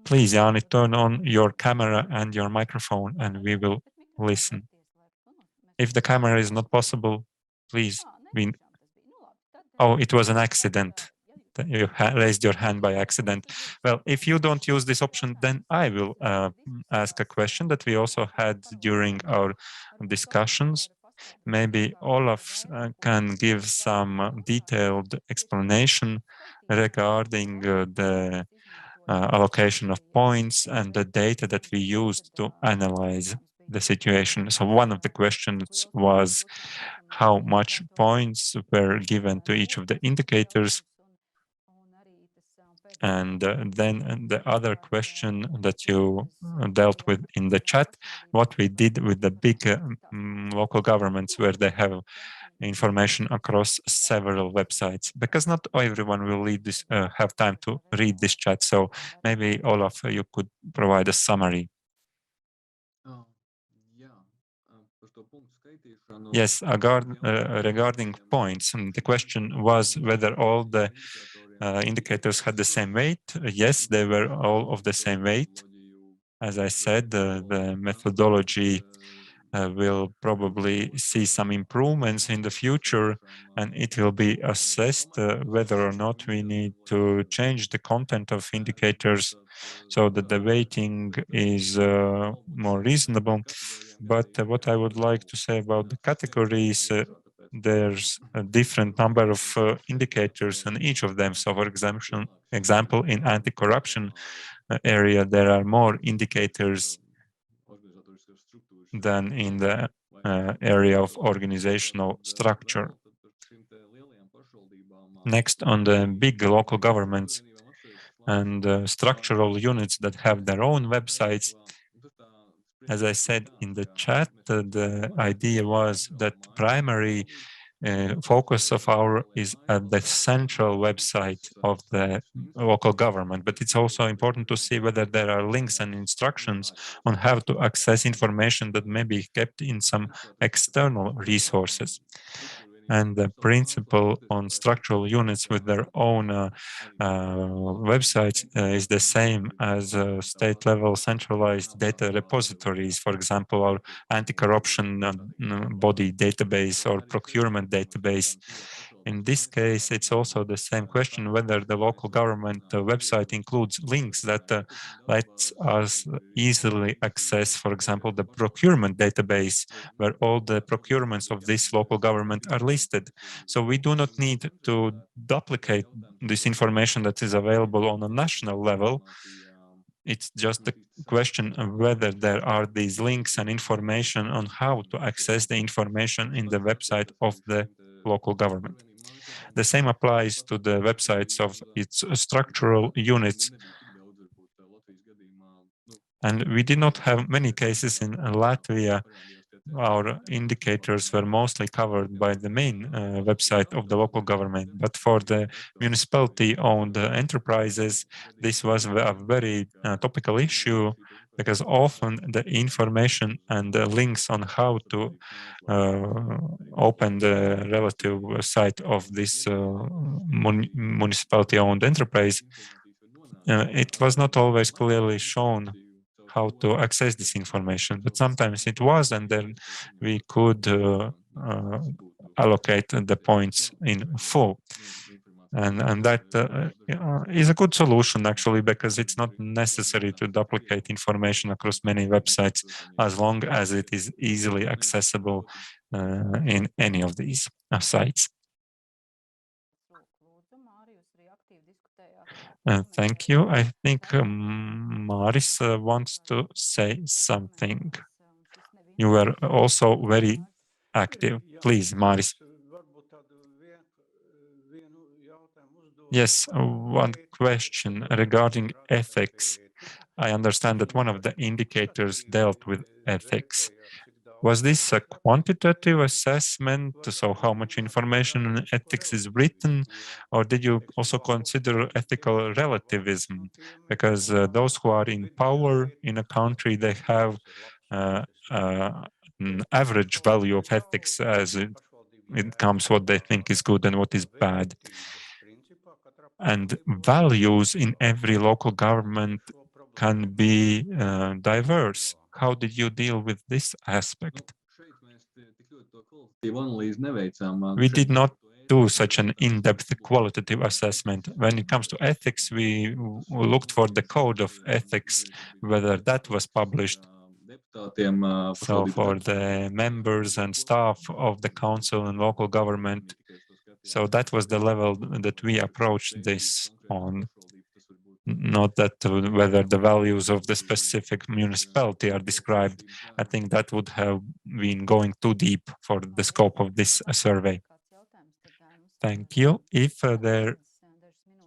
Please, Jāni, turn on your camera and your microphone and we will listen. If the camera is not possible, please. Oh, it was an accident. You raised your hand by accident. Well, if you don't use this option, then I will ask a question that we also had during our discussions. Maybe Olaf can give some detailed explanation regarding the allocation of points and the data that we used to analyze the situation. So one of the questions was how much points were given to each of the indicators. And then the other question that you dealt with in the chat, what we did with the big local governments where they have information across several websites, because not everyone will have time to read this chat. So maybe Olaf, you could provide a summary. Yes, regarding points, the question was whether all the indicators had the same weight. Yes, they were all of the same weight. As I said, the methodology will probably see some improvements in the future, and it will be assessed whether or not we need to change the content of indicators so that the weighting is more reasonable. But what I would like to say about the categories, there's a different number of indicators in each of them. So for example, in anti-corruption area, there are more indicators than in the area of organizational structure. Next, on the big local governments and structural units that have their own websites, as I said in the chat, the idea was that primary focus of our is at the central website of the local government, but it's also important to see whether there are links and instructions on how to access information that may be kept in some external resources. And the principle on structural units with their own websites is the same as state-level centralized data repositories, for example, our anti-corruption body database or procurement database. In this case, it's also the same question whether the local government website includes links that lets us easily access, for example, the procurement database, where all the procurements of this local government are listed. So we do not need to duplicate this information that is available on a national level. It's just a question of whether there are these links and information on how to access the information in the website of the local government. The same applies to the websites of its structural units. And we did not have many cases in Latvia. Our indicators were mostly covered by the main website of the local government. But for the municipality-owned enterprises, this was a very topical issue, because often the information and the links on how to open the relative site of this municipality-owned enterprise, it was not always clearly shown how to access this information, but sometimes it was, and then we could allocate the points in full. And that is a good solution, actually, because it's not necessary to duplicate information across many websites as long as it is easily accessible in any of these sites. Thank you. I think Maris wants to say something. You were also very active. Please, Maris. Yes, one question regarding ethics. I understand that one of the indicators dealt with ethics. Was this a quantitative assessment, so how much information on ethics is written, or did you also consider ethical relativism? Because those who are in power in a country, they have an average value of ethics as it comes what they think is good and what is bad. And values in every local government can be diverse. How did you deal with this aspect? We did not do such an in-depth qualitative assessment. When it comes to ethics, we looked for the code of ethics, whether that was published. So for the members and staff of the council and local government, so that was the level that we approached this on. Not that whether the values of the specific municipality are described. I think that would have been going too deep for the scope of this survey. Thank you. If there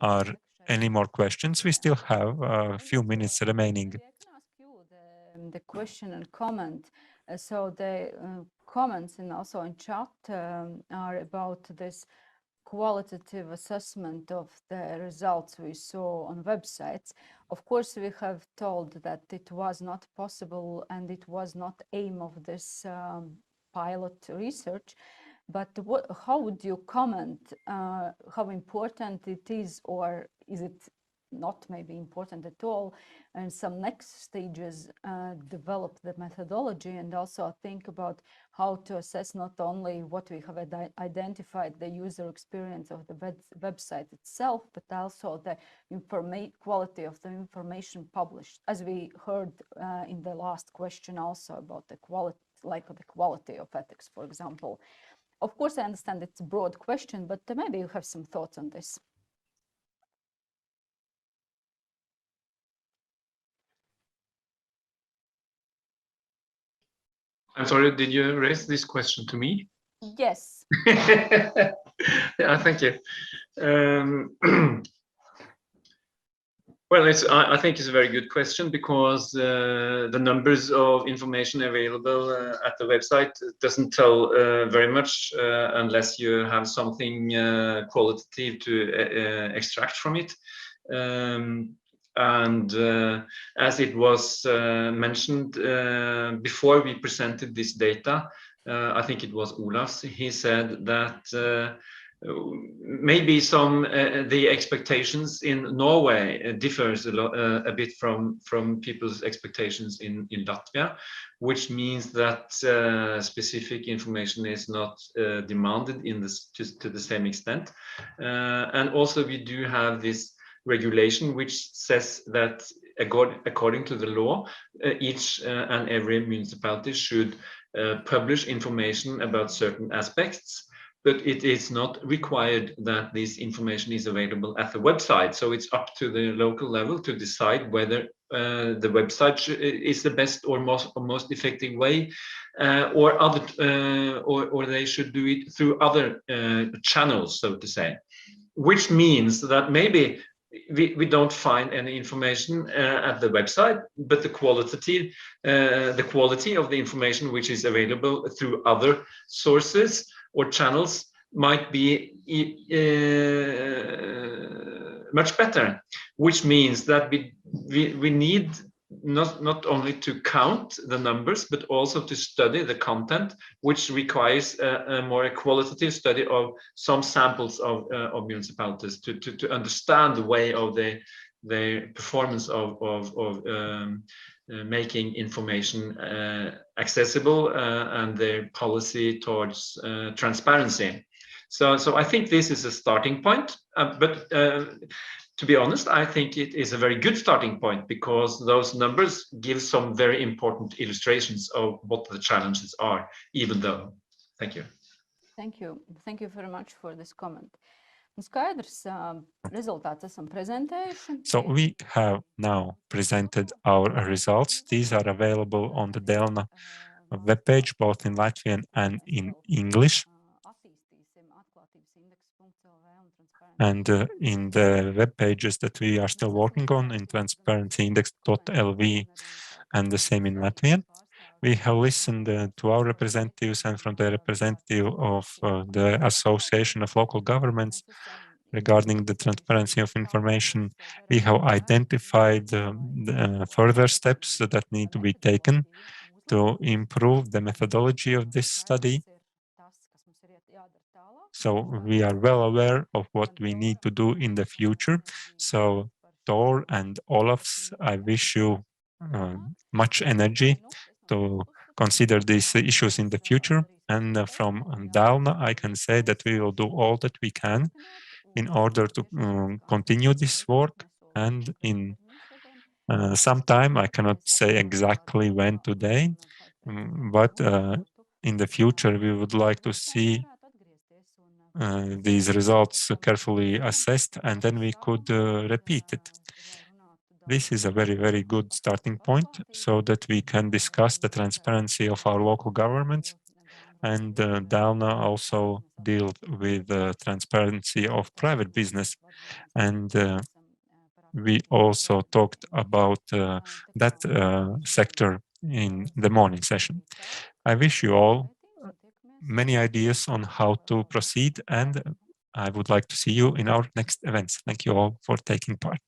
are any more questions, we still have a few minutes remaining. Maybe I can ask you the question and comment. So the comments and also in chat are about this qualitative assessment of the results we saw on websites. Of course, we have told that it was not possible and it was not aim of this pilot research. But how would you comment how important it is, or is it not maybe important at all, and some next stages develop the methodology and also think about how to assess not only what we have identified, the user experience of the website itself, but also the quality of the information published, as we heard in the last question also about the quality, like the quality of ethics, for example. Of course, I understand it's a broad question, but maybe you have some thoughts on this. I'm sorry, did you raise this question to me? Yes. Yeah, thank you. Well, I think it's a very good question, because the numbers of information available at the website doesn't tell very much unless you have something qualitative to extract from it. As it was mentioned before we presented this data, I think it was Olaf's, he said that maybe the expectations in Norway differs a bit from people's expectations in Latvia, which means that specific information is not demanded to the same extent. And also we do have this regulation which says that according to the law, each and every municipality should publish information about certain aspects, but it is not required that this information is available at the website. So it's up to the local level to decide whether the website is the best or most effective way, or they should do it through other channels, so to say. Which means that maybe we don't find any information at the website, but the quality of the information which is available through other sources or channels might be much better, which means that we need not only to count the numbers, but also to study the content, which requires a more qualitative study of some samples of municipalities to understand the way of the performance of making information accessible and their policy towards transparency. So I think this is a starting point, but to be honest, I think it is a very good starting point because those numbers give some very important illustrations of what the challenges are, even though. Thank you. Thank you. Thank you very much for this comment. Skaidrs, rezultāts esam prezentējuši. So we have now presented our results. These are available on the Delna webpage, both in Latvian and in English. And in the web pages that we are still working on in transparencyindex.lv and the same in Latvian. We have listened to our representatives and from the representative of the Association of Local Governments regarding the transparency of information. We have identified further steps that need to be taken to improve the methodology of this study. So we are well aware of what we need to do in the future. So Tor and Olafs, I wish you much energy to consider these issues in the future. And from Delna, I can say that we will do all that we can in order to continue this work. And in some time, I cannot say exactly when today, but in the future, we would like to see these results carefully assessed, and then we could repeat it. This is a very, very good starting point so that we can discuss the transparency of our local governments. And Delna also dealt with the transparency of private business. And we also talked about that sector in the morning session. I wish you all many ideas on how to proceed, and I would like to see you in our next events. Thank you all for taking part.